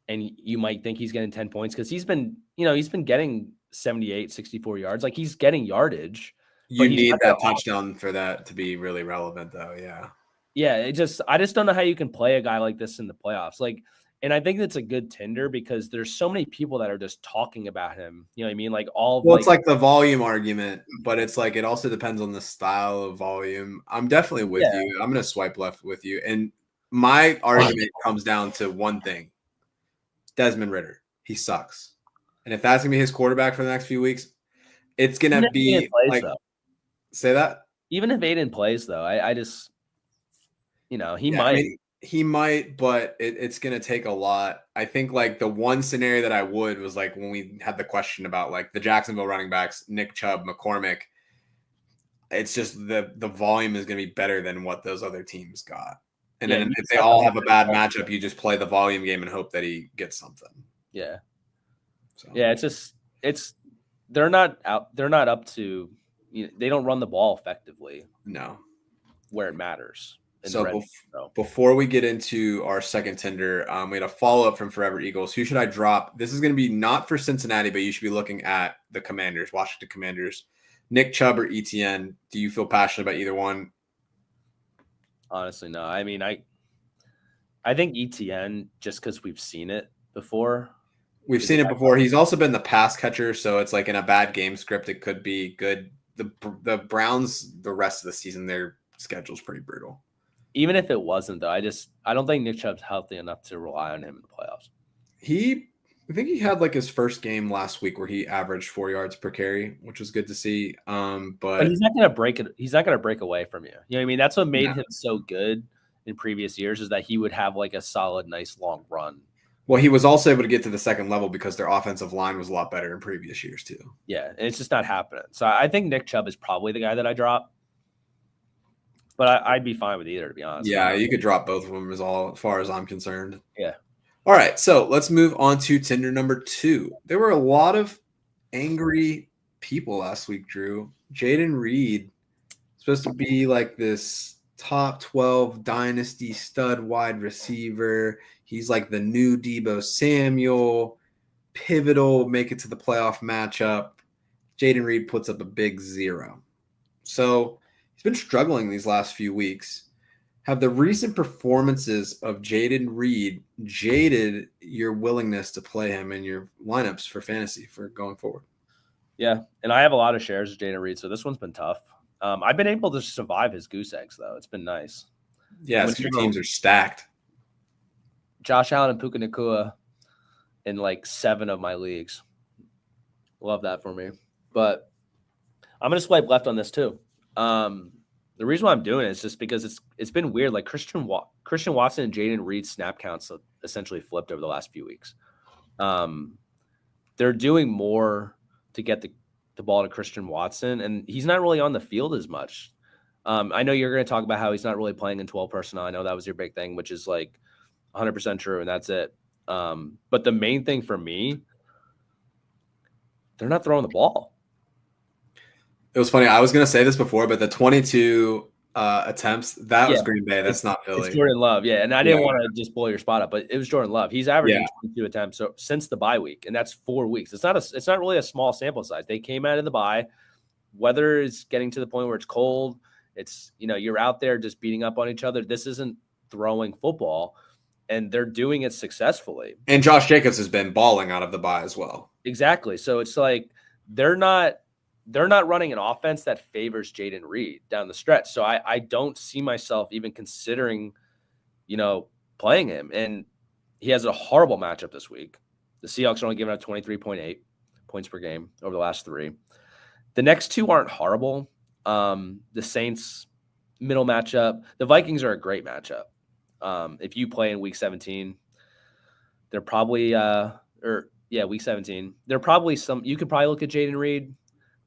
and you might think he's getting 10 points because he's been getting 78, 64 yards. Like he's getting yardage. You need that touchdown for that to be really relevant though. Yeah. Yeah. I just don't know how you can play a guy like this in the playoffs. Like, and I think it's a good Tinder because there's so many people that are just talking about him. You know what I mean? Like it's like the volume argument, but it's like it also depends on the style of volume. I'm definitely with you. I'm going to swipe left with you. And my argument comes down to one thing. Desmond Ridder. He sucks. And if that's going to be his quarterback for the next few weeks, it's going to be like say that? Even if Aiden plays though, I just he might. I mean, he might, but it's going to take a lot. I think like the one scenario that I would was like when we had the question about like the Jacksonville running backs, Nick Chubb, McCormick. It's just the volume is going to be better than what those other teams got. And then if they all have a bad matchup, you just play the volume game and hope that he gets something. Yeah. So. Yeah, they're not up to they don't run the ball effectively. No. Where it matters. So before we get into our second Tinder, we had a follow-up from Forever Eagles. Who should I drop? This is going to be not for Cincinnati, but you should be looking at the Commanders, Washington Commanders. Nick Chubb or ETN? Do you feel passionate about either one? Honestly, no. I mean, I think ETN just because we've seen it before. We've seen it before. He's also been the pass catcher, so it's like in a bad game script, it could be good. The Browns, the rest of the season, their schedule's pretty brutal. Even if it wasn't, though, I don't think Nick Chubb's healthy enough to rely on him in the playoffs. I think he had like his first game last week where he averaged 4 yards per carry, which was good to see. But he's not going to break it. He's not going to break away from you. You know what I mean? That's what made him so good in previous years is that he would have like a solid, nice long run. Well, he was also able to get to the second level because their offensive line was a lot better in previous years too. Yeah, and it's just not happening. So I think Nick Chubb is probably the guy that I drop. But I'd be fine with either, to be honest. Yeah, you could drop both of them as far as I'm concerned. Yeah. All right, so let's move on to Tinder number 2. There were a lot of angry people last week, Drew. Jayden Reed, supposed to be like this top 12 dynasty stud wide receiver. He's like the new Deebo Samuel, pivotal, make it to the playoff matchup. Jayden Reed puts up a big 0. So he's been struggling these last few weeks. Have the recent performances of Jayden Reed jaded your willingness to play him in your lineups for fantasy for going forward? Yeah, and I have a lot of shares of Jayden Reed, so this one's been tough. I've been able to survive his goose eggs, though. It's been nice. Yeah, your teams are stacked. Josh Allen and Puka Nacua in like 7 of my leagues. Love that for me. But I'm going to swipe left on this too. The reason why I'm doing it is just because it's been weird. Like Christian Watson and Jayden Reed snap counts essentially flipped over the last few weeks. They're doing more to get the ball to Christian Watson, and he's not really on the field as much. I know you're going to talk about how he's not really playing in 12 personnel. I know that was your big thing, which is like 100% true, and that's it. But the main thing for me, they're not throwing the ball. It was funny. I was going to say this before, but the 22 attempts, that was Green Bay. That's not Philly. It's Jordan Love, yeah. And I didn't want to just blow your spot up, but it was Jordan Love. He's averaging 22 attempts since the bye week, and that's 4 weeks. It's not really a small sample size. They came out of the bye. Weather is getting to the point where it's cold. It's, you're out there just beating up on each other. This isn't throwing football, and they're doing it successfully. And Josh Jacobs has been balling out of the bye as well. Exactly. So it's like they're not running an offense that favors Jayden Reed down the stretch. So I don't see myself even considering, playing him. And he has a horrible matchup this week. The Seahawks are only giving up 23.8 points per game over the last 3. The next 2 aren't horrible. The Saints middle matchup. The Vikings are a great matchup. If you play in week 17, they're probably week 17. They're probably you could probably look at Jayden Reed.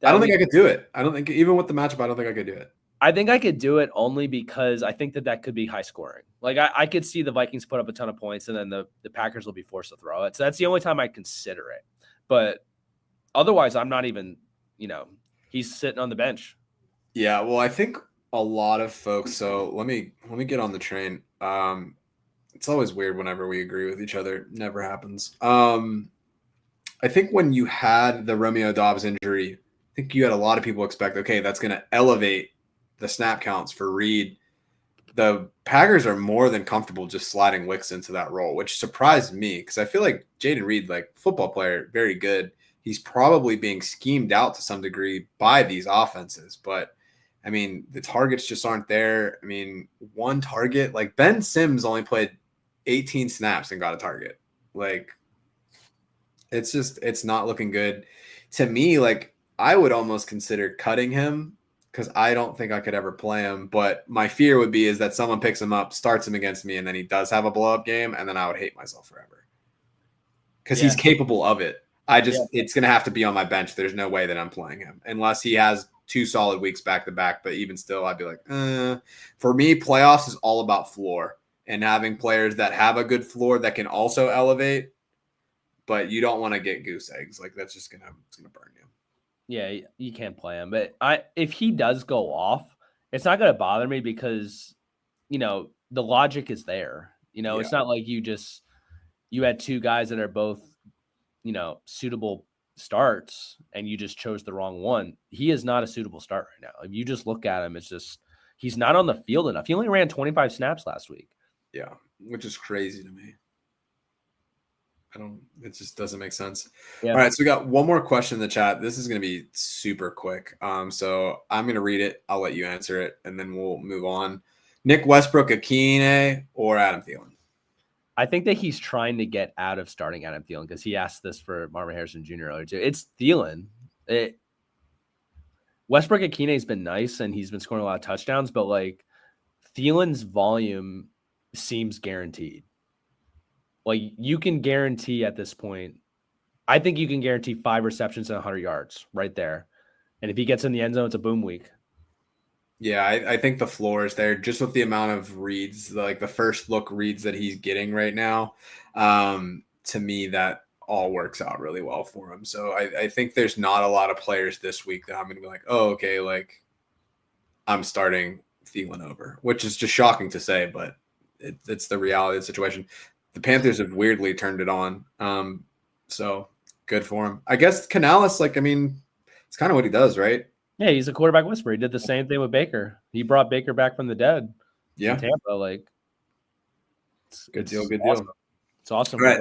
I don't think I could do it. I don't think even with the matchup, I don't think I could do it. I think I could do it only because I think that could be high scoring. Like I could see the Vikings put up a ton of points and then the Packers will be forced to throw it. So that's the only time I consider it. But otherwise, I'm not even, he's sitting on the bench. Yeah, well, I think a lot of folks. So let me get on the train. It's always weird whenever we agree with each other. Never happens. I think when you had the Romeo Dobbs injury, I think you had a lot of people expect, okay, that's going to elevate the snap counts for Reed. The Packers are more than comfortable just sliding Wicks into that role, which surprised me because I feel like Jayden Reed, like football player, very good. He's probably being schemed out to some degree by these offenses, but I mean, the targets just aren't there. I mean, one target, like Ben Sims only played 18 snaps and got a target. Like, it's not looking good. To me, like, I would almost consider cutting him because I don't think I could ever play him. But my fear would be is that someone picks him up, starts him against me, and then he does have a blow-up game, and then I would hate myself forever. Because he's capable of it. It's going to have to be on my bench. There's no way that I'm playing him unless he has 2 solid weeks back to back. But even still, I'd be like, For me, playoffs is all about floor and having players that have a good floor that can also elevate. But you don't want to get goose eggs. Like that's just it's gonna burn you. Yeah, you can't play him. But if he does go off, it's not gonna bother me because the logic is there. It's not like you had 2 guys that are both suitable starts and you just chose the wrong one. He is not a suitable start right now. If you just look at him, it's just he's not on the field enough. He only ran 25 snaps last week. Yeah, which is crazy to me. It just doesn't make sense. Yeah. All right. So we got one more question in the chat. This is going to be super quick. So I'm going to read it. I'll let you answer it and then we'll move on. Nick Westbrook-Akine or Adam Thielen? I think that he's trying to get out of starting Adam Thielen because he asked this for Marvin Harrison Jr. earlier too. It's Thielen. Westbrook-Akine has been nice and he's been scoring a lot of touchdowns, but like Thielen's volume seems guaranteed. Like you can guarantee at this point, I think you can guarantee 5 receptions and 100 yards right there. And if he gets in the end zone, it's a boom week. Yeah, I think the floor is there just with the amount of reads, like the first look reads that he's getting right now. To me, that all works out really well for him. So I think there's not a lot of players this week that I'm going to be like, oh, okay, like I'm starting Thielen over, which is just shocking to say, but it's the reality of the situation. The Panthers have weirdly turned it on. So good for him. I guess Canales, it's kind of what he does, right? Yeah, he's a quarterback whisperer. He did the same thing with Baker. He brought Baker back from the dead. Yeah. In Tampa, good deal. It's awesome. All right.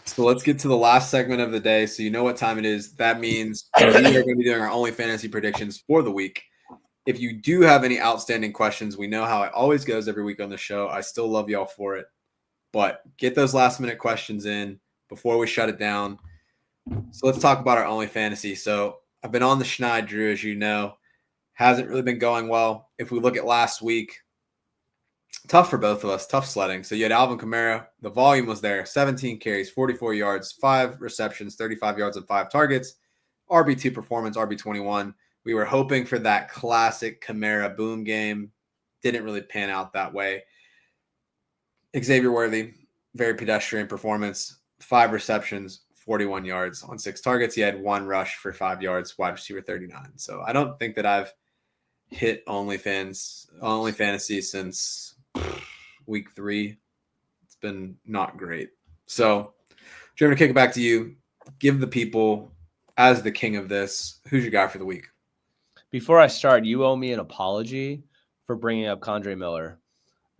So let's get to the last segment of the day. So you know what time it is. That means we are going to be doing our only fantasy predictions for the week. If you do have any outstanding questions, we know how it always goes every week on the show. I still love y'all for it. But get those last minute questions in before we shut it down. So let's talk about our only fantasy. So I've been on the schneid, Drew, as you know. Hasn't really been going well. If we look at last week, tough for both of us, tough sledding. So you had Alvin Kamara. The volume was there. 17 carries, 44 yards, 5 receptions, 35 yards and 5 targets. RB2 performance, RB21. We were hoping for that classic Kamara boom game. Didn't really pan out that way. Xavier Worthy, very pedestrian performance, 5 receptions, 41 yards on 6 targets. He had 1 rush for 5 yards, wide receiver 39. So I don't think that I've hit only fantasy since week 3. It's been not great. So Jim, to kick it back to you, give the people, as the king of this, who's your guy for the week? Before I start, you owe me an apology for bringing up Kondre Miller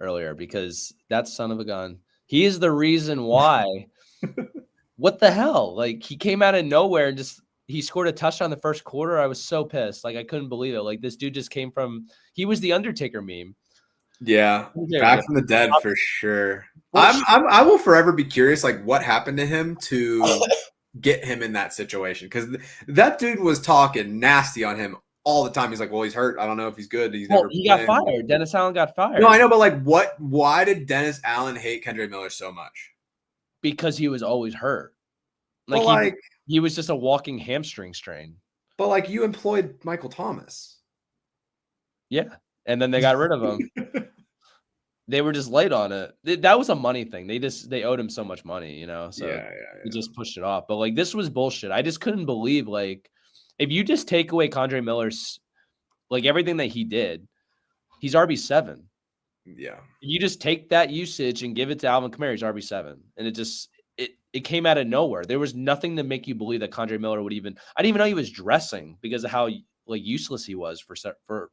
earlier because that son of a gun, he is the reason why. What the hell? Like he came out of nowhere and he scored a touchdown the first quarter. I was so pissed. Like I couldn't believe it. Like this dude just came from, he was the Undertaker meme. Yeah. Back from the dead for sure. I will forever be curious, like what happened to him to get him in that situation. Cause that dude was talking nasty on him all the time. He's like, well, he's hurt. I don't know if he's good. He got fired. Dennis Allen got fired. No, I know, but why did Dennis Allen hate Kendre Miller so much? Because he was always hurt. He was just a walking hamstring strain. But like you employed Michael Thomas. Yeah. And then they got rid of him. They were just late on it. That was a money thing. They owed him so much money, you know. So he just pushed it off. But like this was bullshit. I just couldn't believe like if you just take away Condre Miller's like everything that he did, he's RB7. Yeah. You just take that usage and give it to Alvin Kamara, he's RB7. And it came out of nowhere. There was nothing to make you believe that Condre Miller would even I didn't even know he was dressing because of how like useless he was for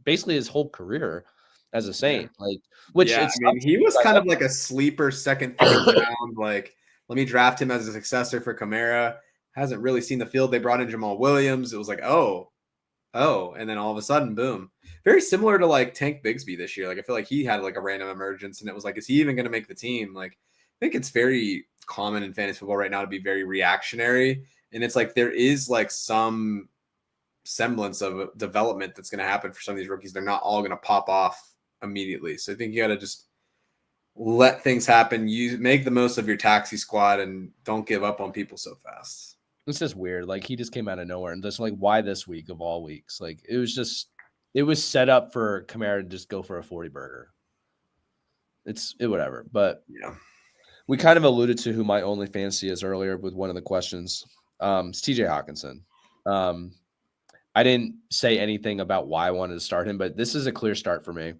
basically his whole career as a Saint. Yeah. Like which I mean, he was kind of like a sleeper second, third round. Like, let me draft him as a successor for Kamara. Hasn't really seen the field. They brought in Jamal Williams. It was like, oh, and then all of a sudden, boom. Very similar to like Tank Bigsby this year. Like, I feel like he had like a random emergence, and it was like, is he even going to make the team? Like, I think it's very common in fantasy football right now to be very reactionary, and it's like there is like some semblance of development that's going to happen for some of these rookies. They're not all going to pop off immediately. So I think you got to just let things happen. You make the most of your taxi squad and don't give up on people so fast. It's just weird. Like he just came out of nowhere and just like why this week of all weeks? Like it was set up for Kamara to just go for a 40 burger. Whatever. But yeah, we kind of alluded to who my only fantasy is earlier with one of the questions. It's TJ Hawkinson. I didn't say anything about why I wanted to start him, but this is a clear start for me.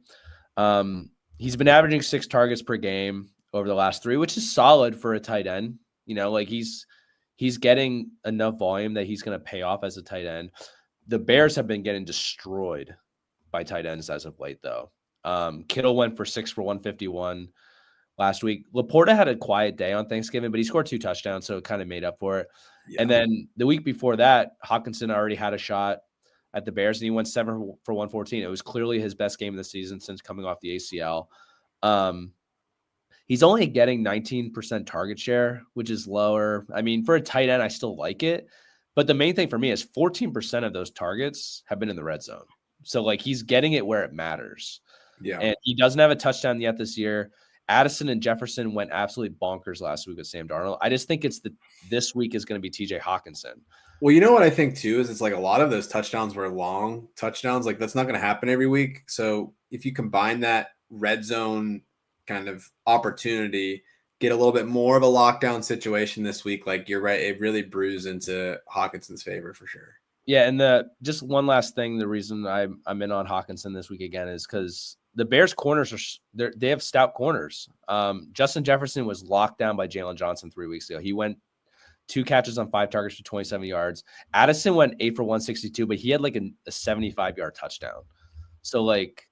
He's been averaging 6 targets per game over the last 3, which is solid for a tight end. You know, like he's getting enough volume that he's going to pay off as a tight end. The Bears have been getting destroyed by tight ends as of late, though. Kittle went for 6 for 151 last week. Laporta had a quiet day on Thanksgiving, but he scored 2 touchdowns, so it kind of made up for it. Yeah. And then the week before that, Hawkinson already had a shot at the Bears, and he went 7 for 114. It was clearly his best game of the season since coming off the ACL. He's only getting 19% target share, which is lower. I mean, for a tight end, I still like it. But the main thing for me is 14% of those targets have been in the red zone. So, like, he's getting it where it matters. Yeah. And he doesn't have a touchdown yet this year. Addison and Jefferson went absolutely bonkers last week with Sam Darnold. I just think this week is going to be TJ Hawkinson. Well, you know what I think too is it's like a lot of those touchdowns were long touchdowns. Like that's not going to happen every week. So if you combine that red zone kind of opportunity, get a little bit more of a lockdown situation this week, like you're right, it really brews into Hawkinson's favor for sure. Yeah, and just one last thing, the reason I'm in on Hawkinson this week again is because the Bears corners they have stout corners. Justin Jefferson was locked down by Jalen Johnson 3 weeks ago. He went 2 catches on 5 targets for 27 yards. Addison went 8 for 162, but he had like a 75-yard touchdown. So like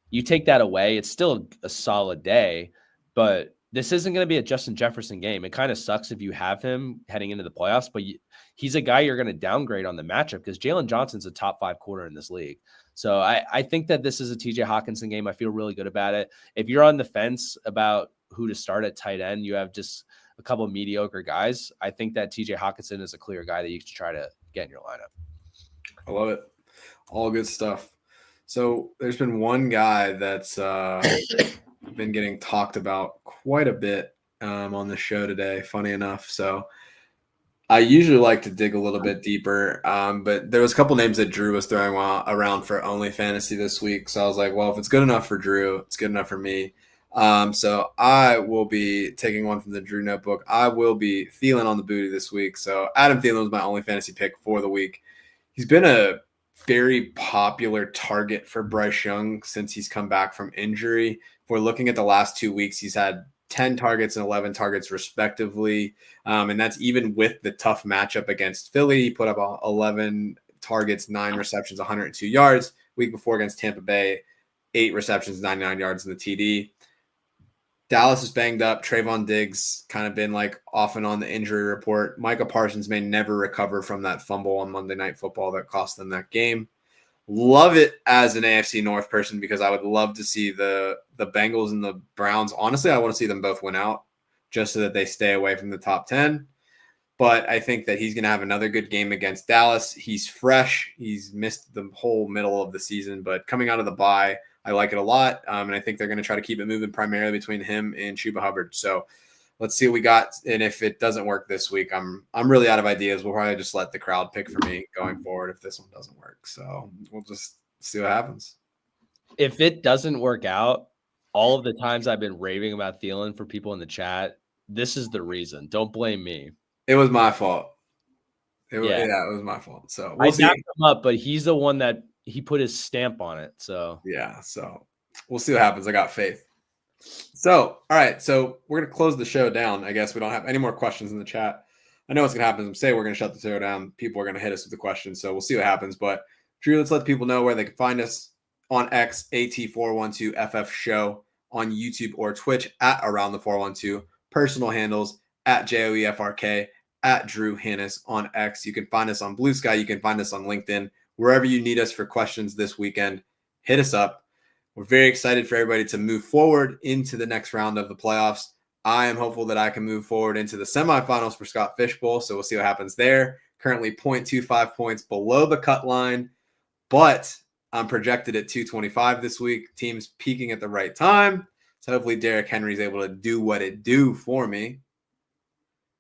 you take that away, it's still a solid day, but this isn't going to be a Justin Jefferson game. It kind of sucks if you have him heading into the playoffs, but he's a guy you're going to downgrade on the matchup because Jalen Johnson's a top 5 corner in this league. So I think that this is a TJ Hawkinson game. I feel really good about it. If you're on the fence about who to start at tight end, you have just a couple of mediocre guys. I think that TJ Hawkinson is a clear guy that you should try to get in your lineup. I love it. All good stuff. So there's been one guy that's been getting talked about quite a bit on the show today, funny enough. So I usually like to dig a little bit deeper, but there was a couple names that Drew was throwing around for OnlyFantasy this week. So I was like, well, if it's good enough for Drew, it's good enough for me. So I will be taking one from the Drew notebook. I will be Thielen on the booty this week. So Adam Thielen was my OnlyFantasy pick for the week. He's been a very popular target for Bryce Young since he's come back from injury. If we're looking at the last 2 weeks, he's had 10 targets and 11 targets respectively. And that's even with the tough matchup against Philly. He put up 11 targets, 9 receptions, 102 yards. Week before against Tampa Bay, 8 receptions, 99 yards in the TD. Dallas is banged up. Trayvon Diggs kind of been like off and on the injury report. Micah Parsons may never recover from that fumble on Monday Night Football that cost them that game. Love it as an AFC North person because I would love to see the Bengals and the Browns. Honestly, I want to see them both win out just so that they stay away from the top 10. But I think that he's going to have another good game against Dallas. He's fresh. He's missed the whole middle of the season, but coming out of the bye, I like it a lot. And I think they're going to try to keep it moving primarily between him and Chuba Hubbard. So let's see what we got. And if it doesn't work this week, I'm really out of ideas. We'll probably just let the crowd pick for me going forward if this one doesn't work. So we'll just see what happens. If it doesn't work out, all of the times I've been raving about Thielen for people in the chat, this is the reason. Don't blame me. It was my fault. It was my fault. So we'll see. I backed him up, but he's the one that he put his stamp on it. So so we'll see what happens. I got faith. So, all right. So we're going to close the show down. I guess we don't have any more questions in the chat. I know what's going to happen. Say we're going to shut the show down. People are going to hit us with the questions. So we'll see what happens. But Drew, let's let people know where they can find us on X, AT412FF show, on YouTube or Twitch at Around the 412. Personal handles at JOEFRK, at Drew Hannes on X. You can find us on Blue Sky. You can find us on LinkedIn. Wherever you need us for questions this weekend, hit us up. We're very excited for everybody to move forward into the next round of the playoffs. I am hopeful that I can move forward into the semifinals for Scott Fishbowl, so we'll see what happens there. Currently 0.25 points below the cut line, but I'm projected at 225 this week. Team's peaking at the right time, so hopefully Derrick Henry's able to do what it do for me.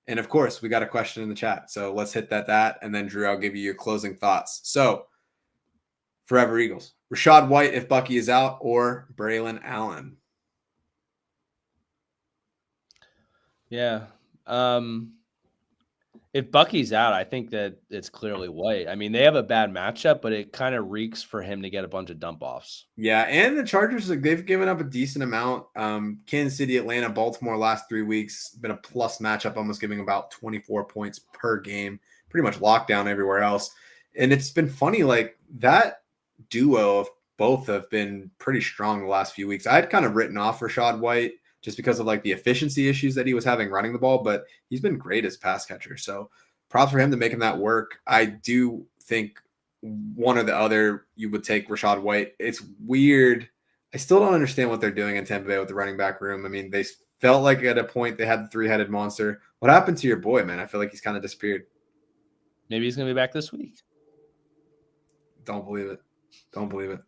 And, of course, we got a question in the chat, so let's hit that, and then, Drew, I'll give you your closing thoughts. So, Forever Eagles. Rachaad White if Bucky is out, or Braylon Allen? Yeah. If Bucky's out, I think that it's clearly White. I mean, they have a bad matchup, but it kind of reeks for him to get a bunch of dump offs. Yeah, and the Chargers, they've given up a decent amount. Kansas City, Atlanta, Baltimore last 3 weeks, been a plus matchup, almost giving about 24 points per game. Pretty much lockdown everywhere else. And it's been funny, like that duo of both have been pretty strong the last few weeks. I had kind of written off Rachaad White just because of like the efficiency issues that he was having running the ball, but he's been great as pass catcher. So props for him to making that work. I do think one or the other you would take Rachaad White. It's weird. I still don't understand what they're doing in Tampa Bay with the running back room. I mean, they felt like at a point they had the three-headed monster. What happened to your boy, man? I feel like he's kind of disappeared. Maybe he's going to be back this week. Don't believe it. Don't believe it.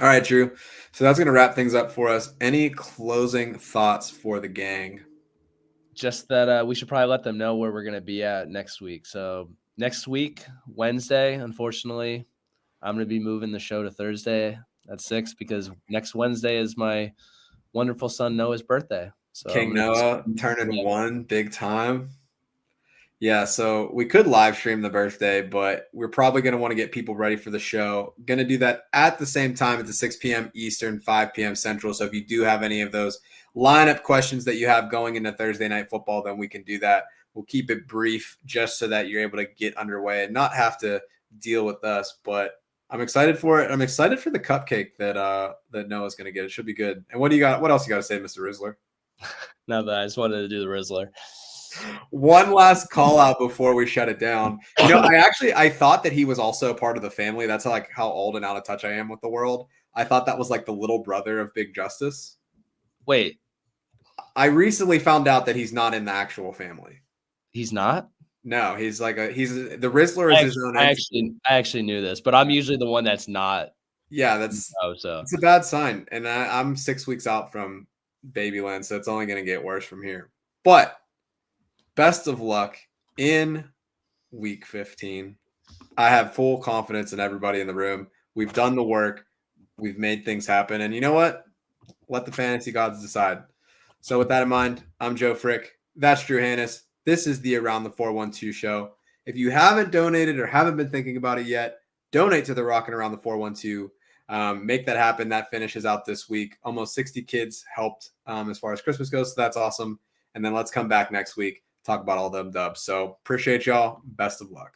All right, Drew. So that's going to wrap things up for us. Any closing thoughts for the gang? Just that we should probably let them know where we're going to be at next week. So next week, Wednesday, unfortunately, I'm going to be moving the show to Thursday at 6 because next Wednesday is my wonderful son Noah's birthday. So King Noah turning 1 big time. Yeah, so we could live stream the birthday, but we're probably going to want to get people ready for the show. Going to do that at the same time at the 6 p.m. Eastern, 5 p.m. Central. So if you do have any of those lineup questions that you have going into Thursday Night Football, then we can do that. We'll keep it brief just so that you're able to get underway and not have to deal with us. But I'm excited for it. I'm excited for the cupcake that Noah's going to get. It should be good. And what do you got? What else you got to say, Mr. Rizzler? No, I just wanted to do the Rizzler. One last call out before we shut it down. You know, I thought that he was also a part of the family. That's how old and out of touch I am with the world. I thought that was like the little brother of Big Justice. Wait. I recently found out that he's not in the actual family. He's not? No, the Rizzler is his own entity. I actually knew this, but I'm usually the one that's not. Yeah, it's a bad sign. And I'm 6 weeks out from Babyland, so it's only going to get worse from here. But best of luck in week 15. I have full confidence in everybody in the room. We've done the work. We've made things happen. And you know what? Let the fantasy gods decide. So with that in mind, I'm Joe Frick. That's Drew Hannes. This is the Around the 412 show. If you haven't donated or haven't been thinking about it yet, donate to the Rockin' Around the 412. Make that happen. That finishes out this week. Almost 60 kids helped as far as Christmas goes. So that's awesome. And then let's come back next week. Talk about all them dubs. So appreciate y'all. Best of luck.